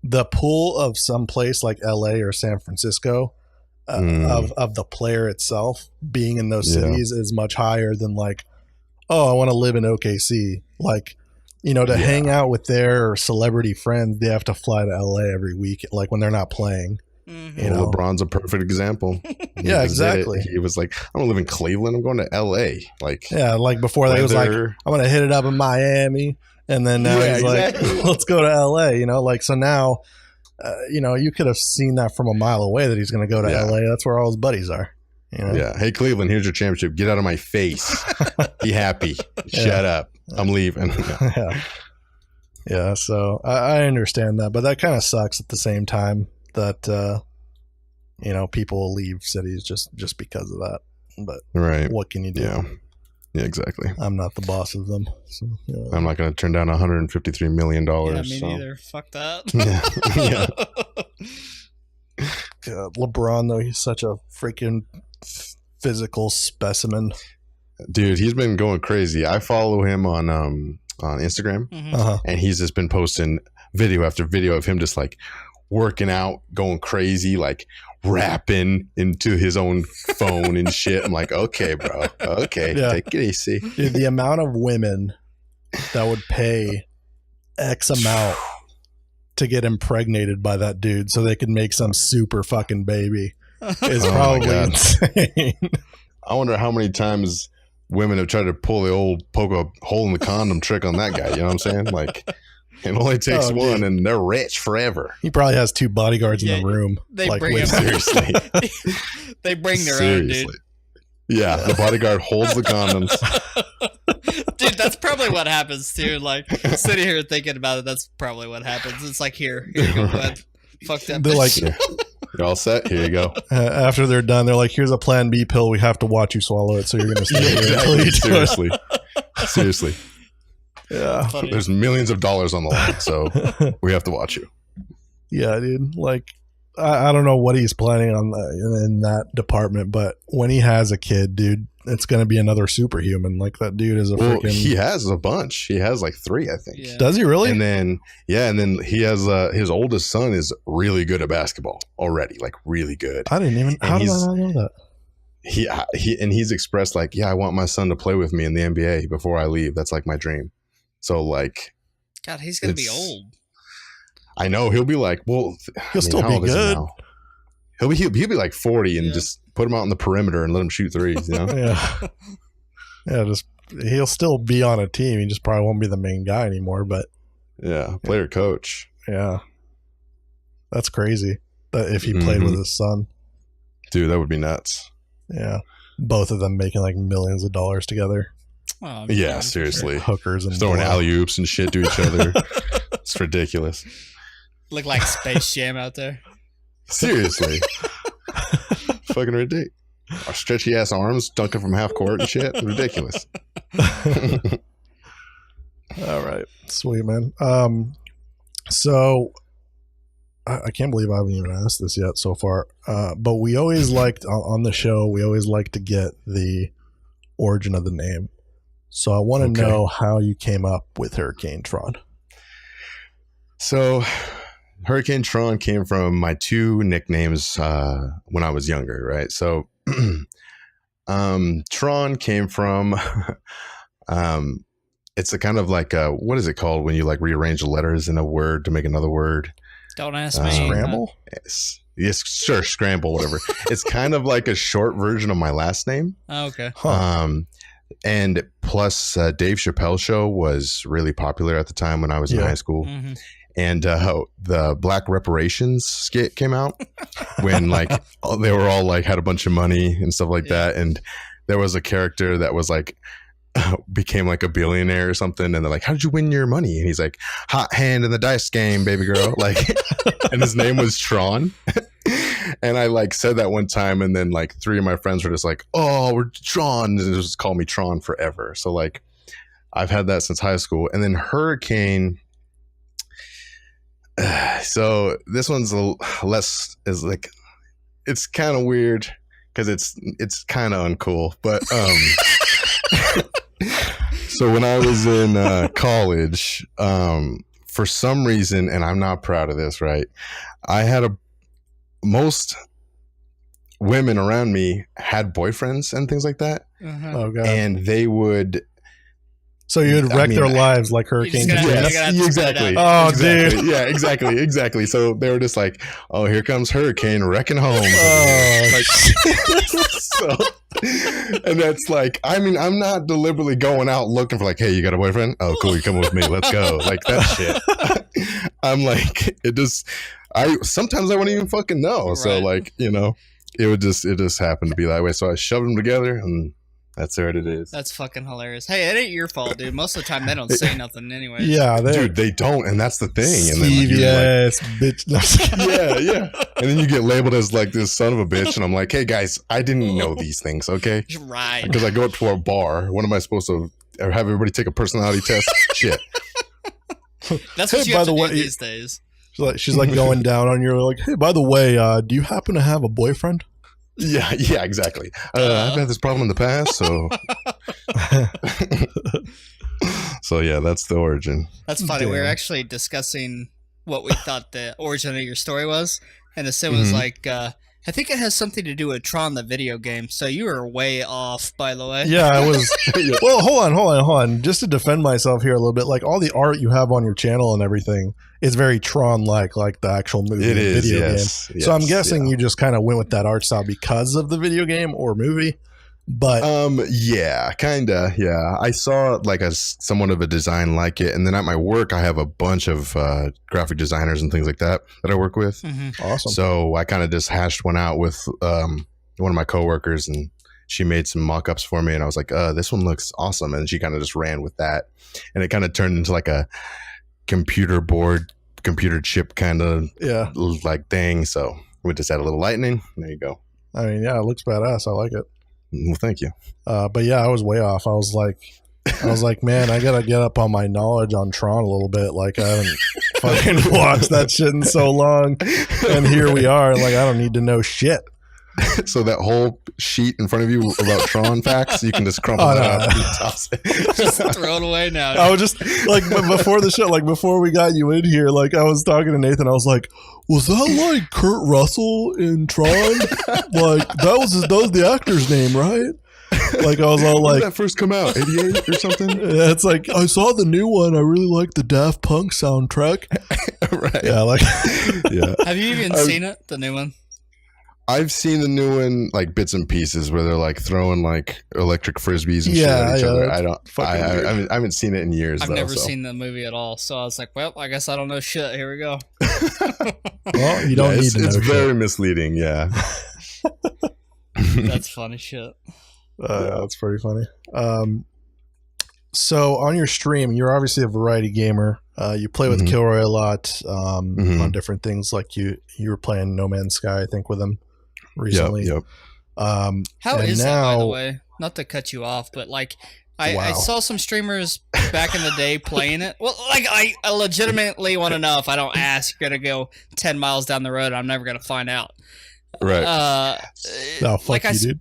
the pool of some place like LA or San Francisco of the player itself being in those cities is much higher than like, oh, I want to live in OKC. Like, to hang out with their celebrity friends, they have to fly to LA every week, like when they're not playing. LeBron's a perfect example. Yeah, exactly. He was like, I'm gonna live in Cleveland, I'm going to LA. Like, like before that, he was like, I'm gonna hit it up in Miami, and then now he's like, let's go to LA. Like, so now you could have seen that from a mile away that he's gonna go to LA. That's where all his buddies are. Hey, Cleveland, here's your championship, get out of my face. Be happy. Shut up, I'm leaving. So I understand that, but that kind of sucks at the same time that people will leave cities just because of that. But what can you do? Yeah, exactly. I'm not the boss of them, so I'm not going to turn down $153 million. Me neither. Fuck that. LeBron, though, he's such a freaking physical specimen, dude. He's been going crazy. I follow him on Instagram, and he's just been posting video after video of him just like working out, going crazy, like rapping into his own phone and shit. I'm like, okay, bro. Okay, take it easy. Dude, the amount of women that would pay X amount to get impregnated by that dude so they could make some super fucking baby is probably insane. I wonder how many times women have tried to pull the old poke a hole in the condom trick on that guy. You know what I'm saying? Like, it only takes one, and they're rich forever. He probably has 2 bodyguards in the room. They like, bring him. Seriously. They bring their own, dude. Yeah, the bodyguard holds the condoms. Dude, that's probably what happens, too. Like, sitting here thinking about it, that's probably what happens. It's like, here you go, bud. Fuck that they're bitch. Like, you're all set. Here you go. After they're done, they're like, here's a Plan B pill. We have to watch you swallow it, so you're going to stay here until you do it. Seriously. Yeah. There's millions of dollars on the line, so we have to watch you. Yeah, dude. Like, I don't know what he's planning on in that department, but when he has a kid, dude, it's going to be another superhuman. Like, that dude is a freaking... He has a bunch. He has like 3, I think. Yeah. Does he really? And then he has his oldest son is really good at basketball already, like really good. I didn't even... How did I not know that? He's expressed like, I want my son to play with me in the NBA before I leave. That's like my dream. So like, God, he's gonna be old. I know he'll be like, well, he'll still be good. He'll be like 40 and just put him out on the perimeter and let him shoot threes. You know? Yeah. Just he'll still be on a team. He just probably won't be the main guy anymore. But player coach. Yeah, that's crazy. That if he played with his son, dude, that would be nuts. Yeah, both of them making like millions of dollars together. Oh, yeah, seriously, hookers and throwing alley oops and shit to each other. It's ridiculous. Look like Space Jam out there. Seriously, fucking ridiculous. Our stretchy ass arms dunking from half court and shit. Ridiculous. All right, sweet man. So I can't believe I haven't even asked this yet so far. But we always liked on the show. We always like to get the origin of the name. So I want to know how you came up with Hurricane Tron. So Hurricane Tron came from my two nicknames when I was younger, right? So Tron came from it's a kind of like what is it called when you like rearrange the letters in a word to make another word? Don't ask me. Scramble? Yes, sure, scramble, whatever. It's kind of like a short version of my last name. Oh, okay. And plus Dave Chappelle show was really popular at the time when I was in high school. Mm-hmm. And the Black Reparations skit came out when like they were all like had a bunch of money and stuff like that. And there was a character that was like became like a billionaire or something. And they're like, how did you win your money? And he's like, hot hand in the dice game, baby girl. Like, and his name was Tron. And I like said that one time. And then like three of my friends were just like, oh, we're Tron. And just call me Tron forever. So like I've had that since high school. And then Hurricane. So this one's is like it's kind of weird because it's kind of uncool, but so when I was in college, for some reason, and I'm not proud of this, right? I had most women around me had boyfriends and things like that, Oh god! and they would. So you would wreck their lives like Hurricane Tron. Exactly. Oh, exactly. dude. Yeah, exactly. So they were just like, oh, here comes Hurricane wrecking home. So, and that's like, I mean, I'm not deliberately going out looking for like, hey, you got a boyfriend? Oh, cool. You come with me. Let's go. Like that shit. I'm like, sometimes I wouldn't even fucking know. Right. So like, you know, it just happened to be that way. So I shoved them together and that's what it is. That's fucking hilarious. Hey, it ain't your fault, dude. Most of the time they don't say nothing anyway. Yeah, dude, they don't, and that's the thing. And then yes, bitch. Yeah. And then you get labeled as like this son of a bitch, and I'm like, hey guys, I didn't know these things, okay? Right. Because I go up to a bar. When am I supposed to have everybody take a personality test? Shit. That's what you have to do these days. She's like going down on you, like, hey, by the way, do you happen to have a boyfriend? Yeah, exactly. I've had this problem in the past, so yeah, that's the origin. That's funny. We were actually discussing what we thought the origin of your story was, and the sim was like, I think it has something to do with Tron, the video game. So you were way off, by the way. Yeah, I was. Well, hold on. Just to defend myself here a little bit, like all the art you have on your channel and everything is very Tron-like, like the actual movie and video game. Yes, so I'm guessing you just kind of went with that art style because of the video game or movie. But yeah, kinda. Yeah, I saw like somewhat of a design like it, and then at my work, I have a bunch of graphic designers and things like that I work with. Mm-hmm. Awesome. So I kind of just hashed one out with one of my coworkers, and she made some mock-ups for me, and I was like, "This one looks awesome," and she kind of just ran with that, and it kind of turned into like a computer chip kind of like thing. So we just add a little lightning. There you go. I mean, yeah, it looks badass. I like it. Well, thank you. But yeah, I was way off. I was like, man, I gotta get up on my knowledge on Tron a little bit. Like I haven't fucking watched that shit in so long, and here we are. Like I don't need to know shit. So that whole sheet in front of you about Tron facts, you can just crumple that up and toss it. Just throw it away now. I was just like before the show, like before we got you in here, like I was talking to Nathan. I was like, was that like Kurt Russell in Tron? Like that was the actor's name, right? Like I was all when like, did that first come out, 88 or something? Yeah, it's like I saw the new one. I really like the Daft Punk soundtrack. Right? Yeah, like yeah. Have you even seen it, the new one? I've seen the new one, like bits and pieces, where they're like throwing like electric frisbees and shit at each other. I haven't seen it in years. I've never seen the movie at all, so I was like, well, I guess I don't know shit. Here we go. Well, you don't need to know. It's very misleading. Yeah. That's funny shit. That's pretty funny. So on your stream, you're obviously a variety gamer. You play with Kilroy a lot on different things. Like you were playing No Man's Sky, I think, with him recently. Yep. How is that, by the way? Not to cut you off, but like I saw some streamers back in the day playing it. Well, like I legitimately want to know. If I don't ask, you're gonna go 10 miles down the road. I'm never gonna find out. Right. No, fuck you, dude.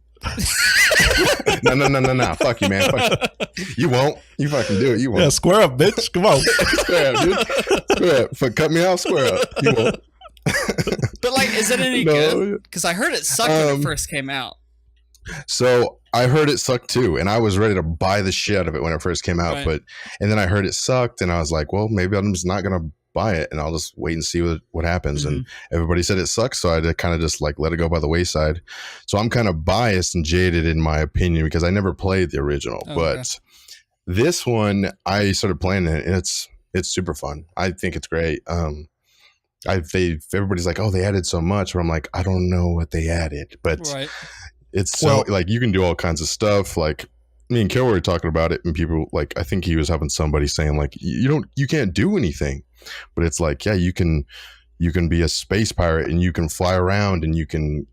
No. Fuck you, man. Fuck you. You won't. You fucking do it. You won't. Yeah, square up, bitch. Come on. Square up, dude. Square up. Cut me off. Square up. You won't. But like, is it any good? Because I heard it sucked when it first came out. So I heard it sucked too, and I was ready to buy the shit out of it when it first came out. Right. And then I heard it sucked, and I was like, well, maybe I'm just not gonna buy it, and I'll just wait and see what happens. And everybody said it sucks, so I kind of just like let it go by the wayside. So I'm kind of biased and jaded in my opinion because I never played the original. But this one, I started playing it, and it's super fun. I think it's great. Everybody's like, oh, they added so much, but I'm like, I don't know what they added, but it's so like you can do all kinds of stuff. Like me and Kilroy were talking about it, and people like, I think he was having somebody saying like, you can't do anything, but it's like, yeah, you can be a space pirate and you can fly around and you can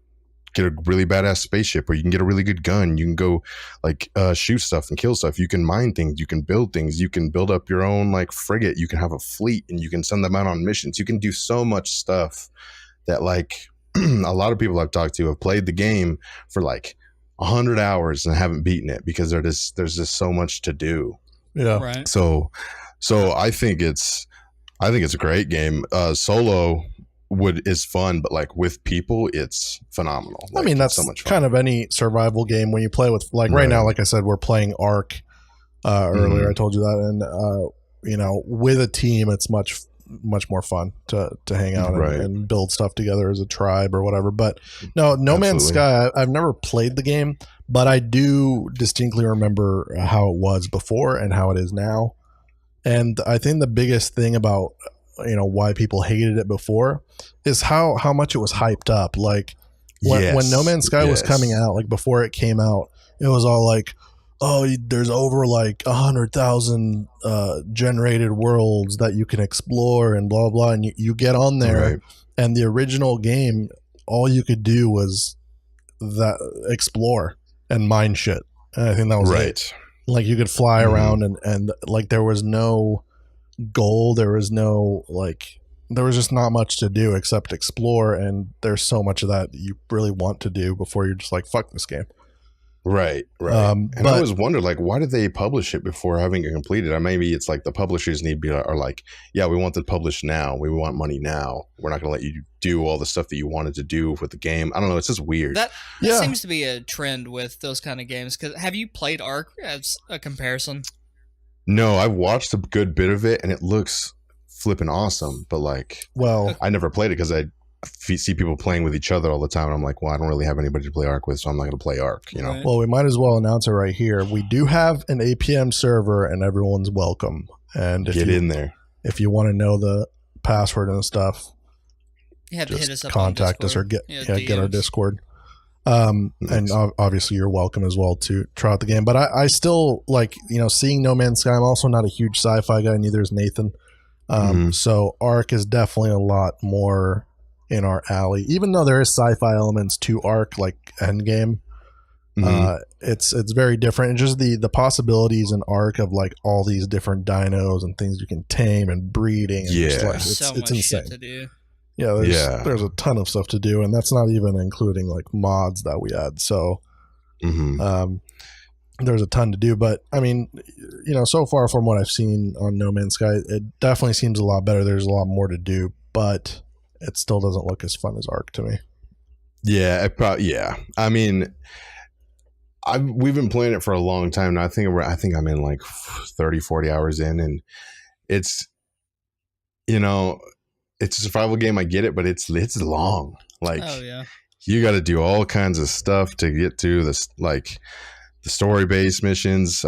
get a really badass spaceship, or you can get a really good gun. You can go like shoot stuff and kill stuff. You can mine things. You can build things. You can build up your own like frigate. You can have a fleet and you can send them out on missions. You can do so much stuff that like a lot of people I've talked to have played the game for like 100 hours and haven't beaten it because there's just so much to do. Yeah. Right. So I think it's a great game. Solo is fun, but like with people, it's phenomenal. Like, I mean, that's so much fun. kind of any survival game when you play with, like right now, like I said, we're playing Ark earlier. I told you that. And, with a team, it's much more fun to hang out and build stuff together as a tribe or whatever. But No Man's Sky, I've never played the game, but I do distinctly remember how it was before and how it is now. And I think the biggest thing about why people hated it before is how much it was hyped up. Like when No Man's Sky was coming out, like before it came out, it was all like, oh, there's over like 100,000 generated worlds that you can explore and blah blah. And you get on there, and the original game, all you could do was explore and mine shit. And I think that was it. Like you could fly around and like there was no goal, there was just not much to do except explore, and there's so much of that you really want to do before you're just like, fuck this game. Right. And I always wondered, like, why did they publish it before having it completed? Maybe it's like the publishers are like, yeah, we want it published now. We want money now. We're not going to let you do all the stuff that you wanted to do with the game. I don't know. It's just weird. That seems to be a trend with those kind of games. Because have you played Ark as a comparison? No, I've watched a good bit of it, and it looks flipping awesome. But like, I never played it because I see people playing with each other all the time, and I'm like, well, I don't really have anybody to play Ark with, so I'm not going to play Ark. Right. Well, we might as well announce it right here. We do have an APM server, and everyone's welcome. And get in there if you want to know the password and stuff. You have to hit us up. Contact us or get our Discord. And obviously you're welcome as well to try out the game. But I still like, seeing No Man's Sky. I'm also not a huge sci-fi guy, neither is Nathan. So Ark is definitely a lot more in our alley, even though there is sci-fi elements to Ark, like Endgame. It's very different, and just the possibilities in Ark of like all these different dinos and things you can tame and breeding. And it's insane. Shit to do. Yeah, there's a ton of stuff to do, and that's not even including like mods that we add. So there's a ton to do, but I mean, so far from what I've seen on No Man's Sky, it definitely seems a lot better. There's a lot more to do, but it still doesn't look as fun as Ark to me. Yeah, I mean, we've been playing it for a long time now. I think I'm in like 30, 40 hours in, and it's it's a survival game. I get it, but it's long. Like, oh yeah, you got to do all kinds of stuff to get to this, like the story based missions.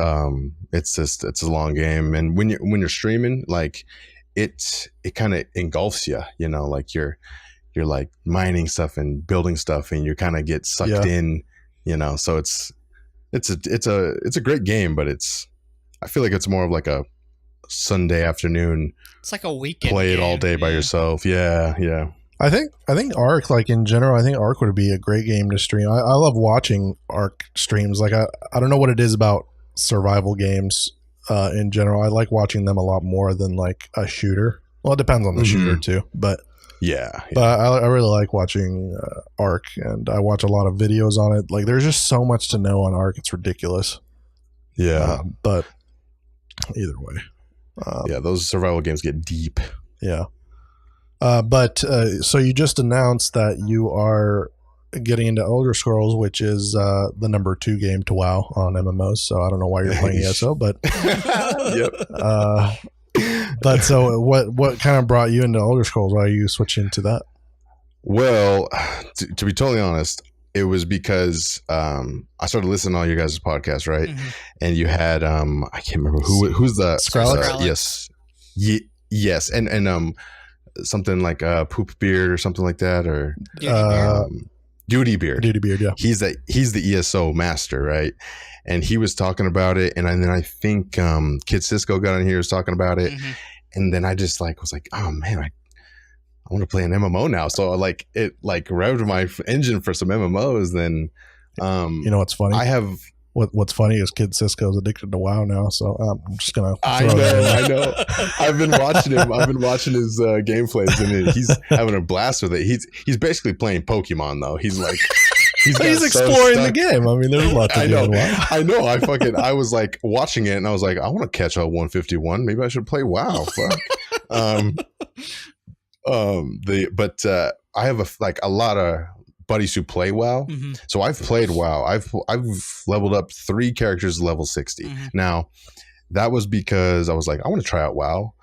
It's a long game, and when you're streaming, like it kind of engulfs you, like you're like mining stuff and building stuff, and you kind of get sucked in, so it's a great game, but I feel like it's more of like a Sunday afternoon. It's like a weekend play game. It all day by yourself. Yeah. I think Ark, like in general, I think Ark would be a great game to stream. I love watching Ark streams. Like I don't know what it is about survival games in general. I like watching them a lot more than like a shooter. Well, it depends on the shooter too, but yeah. But I really like watching Ark, and I watch a lot of videos on it. Like there's just so much to know on Ark. It's ridiculous. Yeah. But either way. Those survival games get deep. Yeah. So you just announced that you are getting into Elder Scrolls, which is the number 2 game to WoW on MMOs. So I don't know why you're playing ESO, but yep. But so what kind of brought you into Elder Scrolls? Why are you switching to that? Well, to be totally honest, it was because I started listening to all your guys' podcasts, right? Mm-hmm. And you had I can't remember who's the Skrillex? Yes, and something like Poop Beard or something like that, or Duty Beard. Yeah. He's the ESO master, right? And he was talking about it, and then I think Kid Cisco got in here, was talking about it, and then I just was like, oh man, I want to play an MMO now. So it revved my engine for some MMOs. Then you know what's funny? I have. What's funny is Kid Cisco's addicted to WoW now, so I'm just gonna. I know. I've been watching him. I've been watching his gameplays, and he's having a blast with it. He's basically playing Pokemon though. He's exploring the game. I mean, there's a lot to do in WoW. I know. I was like watching it, and I was like, I want to catch up 151. Maybe I should play WoW. Fuck. I have a lot of buddies who play WoW. So I've played WoW. I've leveled up 3 characters to level 60. Now, that was because I was like, I want to try out WoW,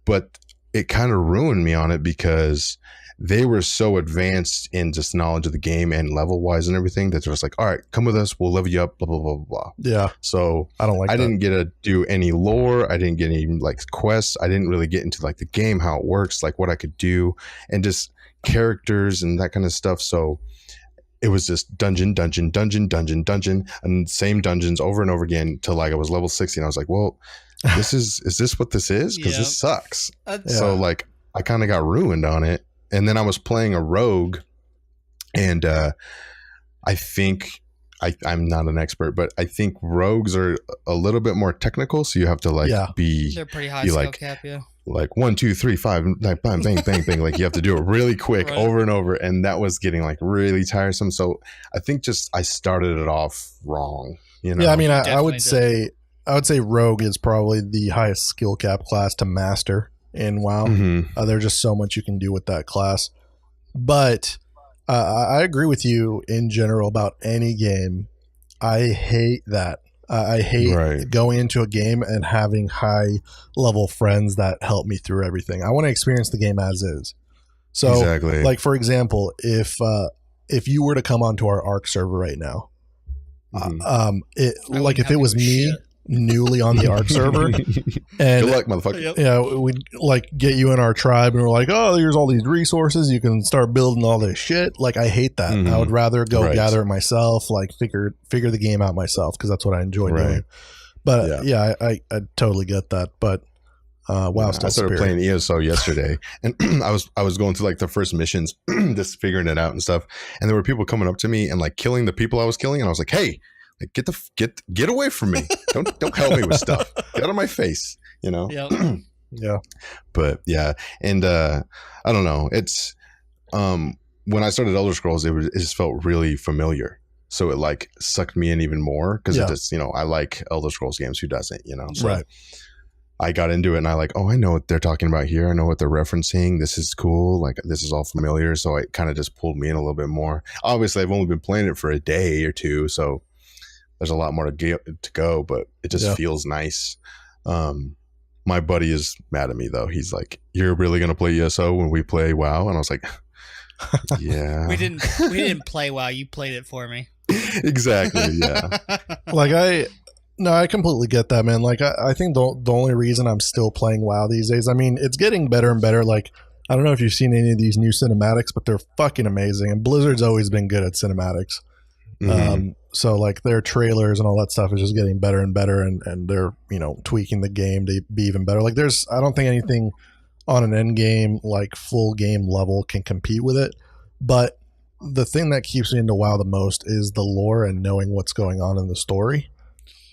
but it kind of ruined me on it because they were so advanced in just knowledge of the game and level wise and everything that they're just like, all right, come with us, we'll level you up, blah blah blah blah. Yeah. So I didn't get to do any lore. I didn't get any quests. I didn't really get into the game, how it works, what I could do, and just characters and that kind of stuff. So it was just dungeon, and same dungeons over and over again till I was level 60, and I was like, well, is this what this is? Because this sucks. So I kind of got ruined on it. And then I was playing a rogue, and I think I'm not an expert, but I think rogues are a little bit more technical. So you have to be. They're pretty high skill cap, yeah. 1, 2, 3, 5, bang, bang, bang, bang. You have to do it really quick over and over, and that was getting really tiresome. So I think I started it off wrong. Yeah, I mean, I would say rogue is probably the highest skill cap class to master in WoW. There's just so much you can do with that class. But I agree with you in general about any game. I hate that. I hate going into a game and having high level friends that help me through everything. I want to experience the game as is. So, exactly. For example, if you were to come onto our Ark server right now, if it was me newly on the Ark server, and good luck, motherfucker. Yeah, we'd get you in our tribe, and we're like, oh, here's all these resources, you can start building all this shit. I hate that. I would rather go gather it myself, figure the game out myself, because that's what I enjoy doing. But I totally get that. But WoW still. I started playing ESO yesterday, and I was going through the first missions, just figuring it out and stuff, and there were people coming up to me and killing the people I was killing, and I was like, hey, get away from me. Don't help me with stuff. Get out of my face, Yep. Yeah. But yeah, and I don't know, it's when I started Elder Scrolls, it just felt really familiar, so it sucked me in even more, because it just, I like Elder Scrolls games. Who doesn't? So right. I got into it, and I know what they're talking about here. I know what they're referencing. This is cool. This is all familiar. So it kind of just pulled me in a little bit more. Obviously, I've only been playing it for a day or two, so there's a lot more to go, but it just feels nice. My buddy is mad at me though. He's like, "You're really gonna play ESO when we play WoW?" And I was like, Yeah. We didn't play WoW. You played it for me. Exactly. Yeah. Like I completely get that, man. Like I think the only reason I'm still playing WoW these days, I mean, it's getting better and better. Like, I don't know if you've seen any of these new cinematics, but they're fucking amazing. And Blizzard's always been good at cinematics. So like their trailers and all that stuff is just getting better and better, and they're, you know, tweaking the game to be even better. Like I don't think anything on an end game, like full game level, can compete with it. But the thing that keeps me into WoW the most is the lore and knowing what's going on in the story.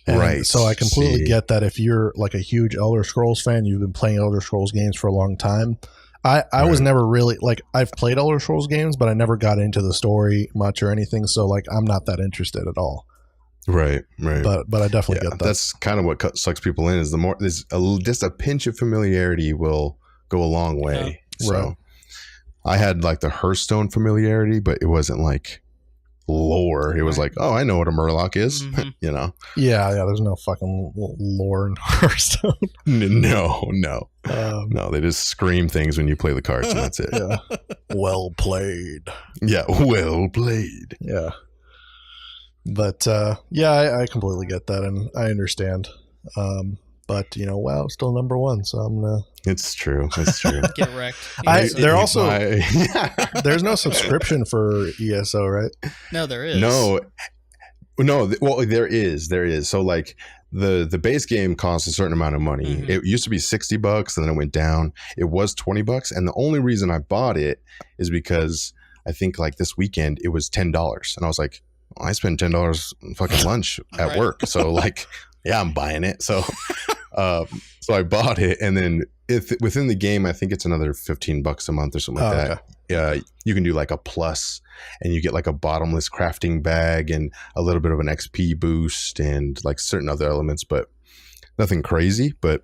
And right. So I completely get that if you're like a huge Elder Scrolls fan, you've been playing Elder Scrolls games for a long time. I was never really, like, I've played Elder Scrolls games, but I never got into the story much or anything. So like, I'm not that interested at all. Right. But I definitely get that. That's kind of what sucks people in, is the more there's just a pinch of familiarity will go a long way. Yeah. So Right. I had like the Hearthstone familiarity, but it wasn't like lore. It was like, oh, I know what a Murloc is. You know? Yeah. There's no fucking lore in Hearthstone. No. They just scream things when you play the cards, and that's it. Yeah. Well played. Yeah, well played. Yeah. But I completely get that, and I understand. But you know, WoW still number one, so I'm gonna. It's true. Get wrecked. They're also there's no subscription for ESO, right? No, there is. No. Well, there is. So like the base game costs a certain amount of money. It used to be $60, and then it went down. It was $20, and the only reason I bought it is because I think like this weekend it was $10, and I was like, well, I spend $10 on fucking lunch at work, so like, yeah, I'm buying it. So, so I bought it, and then within the game, I think it's another $15 a month or something like that. Okay. You can do like a plus, and you get like a bottomless crafting bag and a little bit of an XP boost and like certain other elements, but nothing crazy. But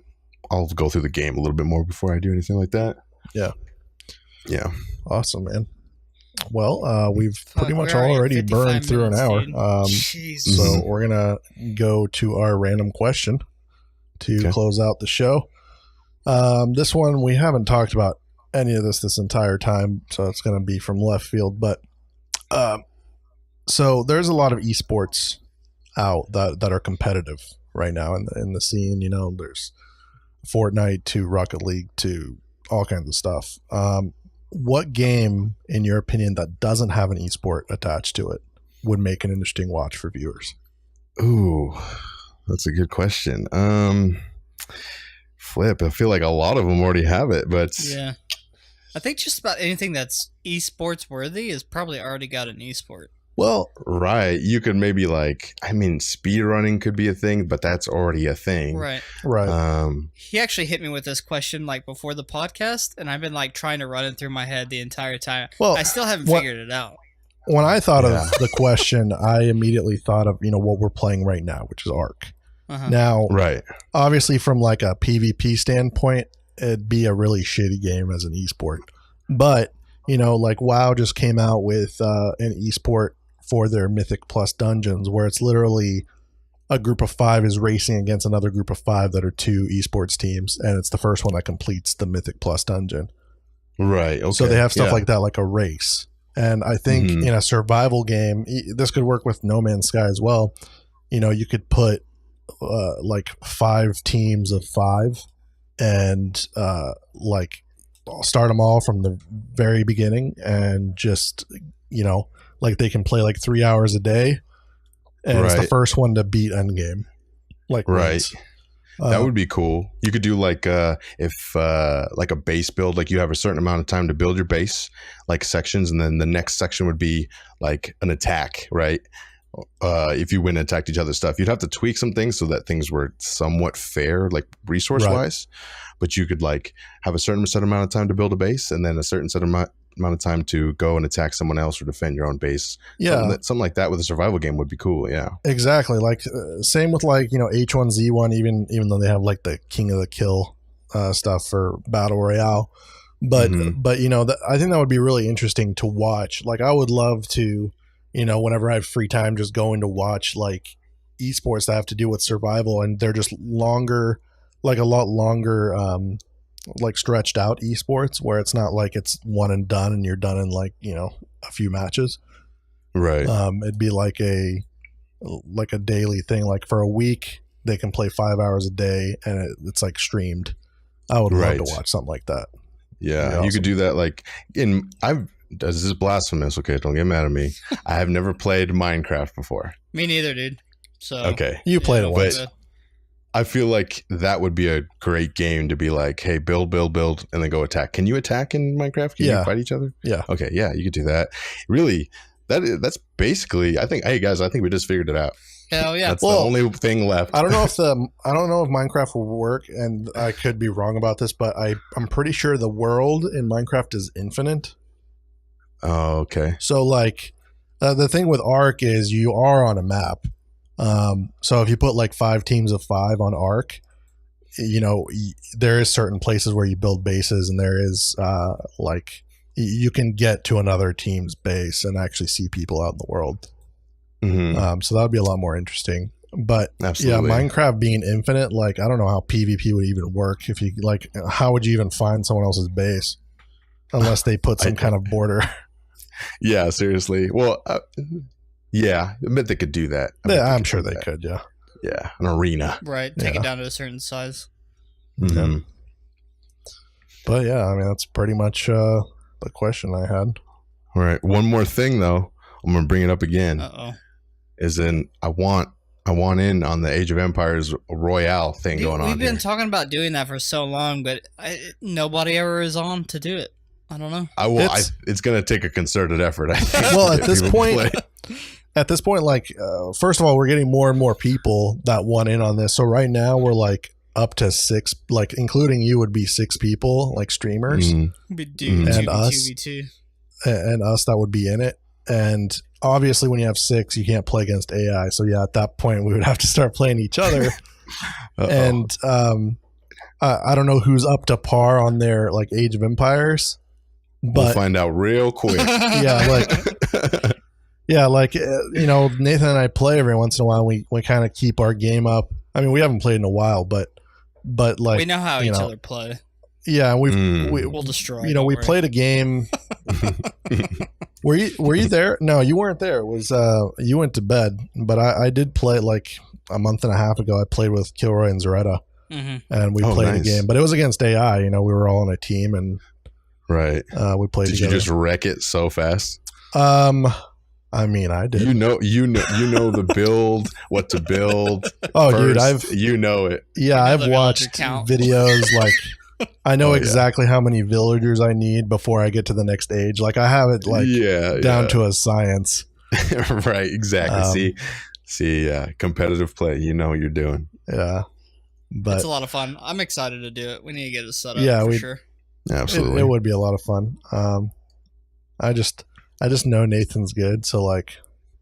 I'll go through the game a little bit more before I do anything like that. Yeah. Awesome, man. Well, we've pretty much already burned through an hour. So we're gonna go to our random question to close out the show. This one, we haven't talked about any of this entire time, so it's going to be from left field. But so there's a lot of esports out that are competitive right now in the scene. You know, there's Fortnite to Rocket League to all kinds of stuff. What game, in your opinion, that doesn't have an esport attached to it would make an interesting watch for viewers? Ooh, that's a good question. Flip. I feel like a lot of them already have it, but yeah, I think just about anything that's esports worthy is probably already got an esport. Well, right. You could maybe speed running could be a thing, but that's already a thing. Right. He actually hit me with this question like before the podcast, and I've been like trying to run it through my head the entire time. Well, I still haven't figured it out. When I thought of the question, I immediately thought of, what we're playing right now, which is Ark. Now, obviously from like a PvP standpoint, it'd be a really shitty game as an esport. But, like WoW just came out with an esport for their Mythic Plus dungeons, where it's literally a group of 5 is racing against another group of 5 that are 2 esports teams, and it's the first one that completes the Mythic Plus dungeon. Right. Okay. So they have stuff like that, like a race. And I think in a survival game, this could work with No Man's Sky as well. You could put like 5 teams of 5 and start them all from the very beginning, and just, like they can play like 3 hours a day, and it's the first one to beat endgame. Wins. That would be cool. You could do like if like a base build, like you have a certain amount of time to build your base, like sections, and then the next section would be like an attack, right? If you went and attacked each other's stuff, you'd have to tweak some things so that things were somewhat fair, like resource wise. But you could like have a certain set amount of time to build a base, and then a certain set amount of time to go and attack someone else or defend your own base. Something like that with a survival game would be cool. Yeah, exactly. Like same with like H1Z1, even though they have like the King of the Kill stuff for Battle Royale, but I think that would be really interesting to watch. Like I would love to, whenever I have free time, just going to watch like esports that have to do with survival, and they're just longer, like a lot longer like stretched out esports where it's not like it's one and done and you're done in like, a few matches. Right. It'd be like a daily thing. Like for a week, they can play 5 hours a day and it's like streamed. I would love to watch something like that. Yeah. Awesome. You could do that. Like this is blasphemous. Okay. Don't get mad at me. I have never played Minecraft before. Me neither, dude. So okay. You played it once. I feel like that would be a great game to be like, hey, build, and then go attack. Can you attack in Minecraft? Can you fight each other? Yeah. Okay. Yeah, you could do that. Really, that's basically. I think. Hey guys, I think we just figured it out. Hell yeah. That's the only thing left. I don't know if Minecraft will work, and I could be wrong about this, but I'm pretty sure the world in Minecraft is infinite. Oh, okay. So like, the thing with Ark is you are on a map. So if you put like 5 teams of 5 on Ark, there is certain places where you build bases, and there is like you can get to another team's base and actually see people out in the world. Mm-hmm. So that would be a lot more interesting. But Absolutely. yeah, Minecraft being infinite, like I don't know how PvP would even work. If you like, how would you even find someone else's base unless they put some kind of border? Yeah, seriously. Well, yeah, I bet they could do that. I'm sure they could. Yeah. Yeah, an arena. Right. Take it down to a certain size. Mm-hmm. But yeah, I mean that's pretty much the question I had. All right. One more thing though, I'm gonna bring it up again. Is in I want in on the Age of Empires Royale thing going on. We've been talking about doing that for so long, but nobody ever is on to do it. I don't know. It's going to take a concerted effort, I think. Well, at this point, like, first of all, we're getting more and more people that want in on this. So right now we're like up to 6, like including you would be 6 people, like streamers, and us, and us that would be in it. And obviously when you have 6, you can't play against AI. So yeah, at that point we would have to start playing each other. And I don't know who's up to par on their like Age of Empires. But we'll find out real quick. Nathan and I play every once in a while. We kind of keep our game up. I mean, we haven't played in a while, but like we know how each other play. Yeah, we'll destroy. We played a game. Were you there? No, you weren't there. It was you went to bed, but I did play like a month and a half ago. I played with Kilroy and Zaretta, and we played a game, but it was against AI. We were all on a team and. Right. We played Did together. you just wreck it so fast? I mean, I did. You know the build, what to build. Oh, first. dude, you know it. Yeah, I've watched videos like I know exactly how many villagers I need before I get to the next age. Like I have it like down to a science. Right, exactly. See, competitive play. You know what you're doing. Yeah. But it's a lot of fun. I'm excited to do it. We need to get it set up for sure. Absolutely. It would be a lot of fun. I just know Nathan's good, so like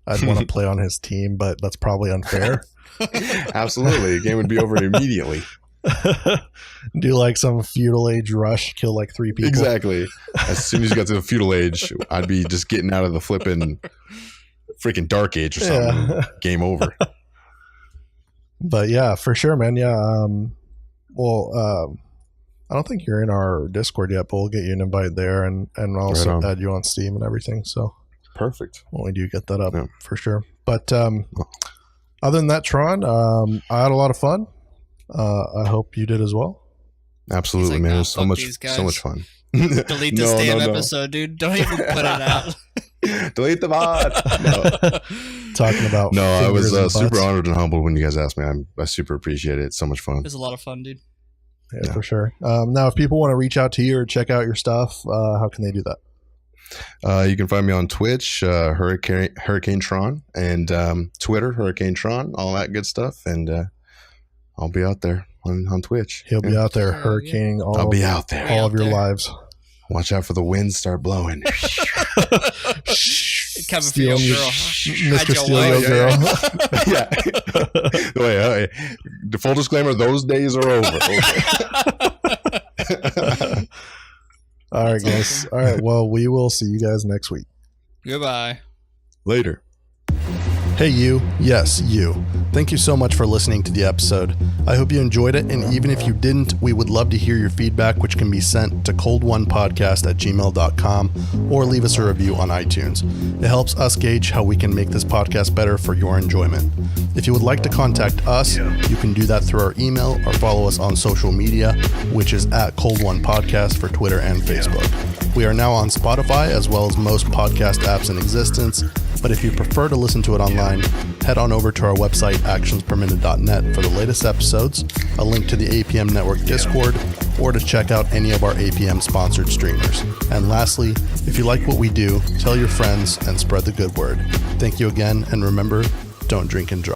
I'd want to play on his team, but that's probably unfair. Absolutely. The game would be over immediately. Do like some feudal age rush, kill like 3 people. Exactly. As soon as you got to the feudal age, I'd be just getting out of the freaking dark age or something. Yeah. Game over. But yeah, for sure, man. Yeah. I don't think you're in our Discord yet, but we'll get you an invite there and also add you on Steam and everything. So perfect. When we do get that up, for sure. But other than that, Tron, I had a lot of fun. I hope you did as well. Absolutely, man. It was so much fun. Delete this episode, dude. Don't even put it out. Delete the VOD. Talking about I was super honored and humbled when you guys asked me. I super appreciate it. It's so much fun. It was a lot of fun, dude. Yeah, for sure. Now, if people want to reach out to you or check out your stuff, how can they do that? You can find me on Twitch, Hurricane Tron, and Twitter, Hurricane Tron, all that good stuff. And I'll be out there on Twitch. He'll be out there hurricaning all I'll be out there. All of your lives. Watch out for the winds start blowing. Coming for your girl. Mr. Steal Yo Girl. Yeah. Wait. The full disclaimer, those days are over. All right, guys. Awesome. All right. Well, we will see you guys next week. Goodbye. Later. Hey, you. Yes, you. Thank you so much for listening to the episode. I hope you enjoyed it, and even if you didn't, we would love to hear your feedback, which can be sent to coldonepodcast@gmail.com or leave us a review on iTunes. It helps us gauge how we can make this podcast better for your enjoyment. If you would like to contact us, you can do that through our email or follow us on social media, which is @Cold1Podcast for Twitter and Facebook. We are now on Spotify as well as most podcast apps in existence, but if you prefer to listen to it online, head on over to our website, actionsperminute.net, for the latest episodes, a link to the APM Network Discord, or to check out any of our APM sponsored streamers. And lastly, if you like what we do, tell your friends and spread the good word. Thank you again, and remember, don't drink and drive.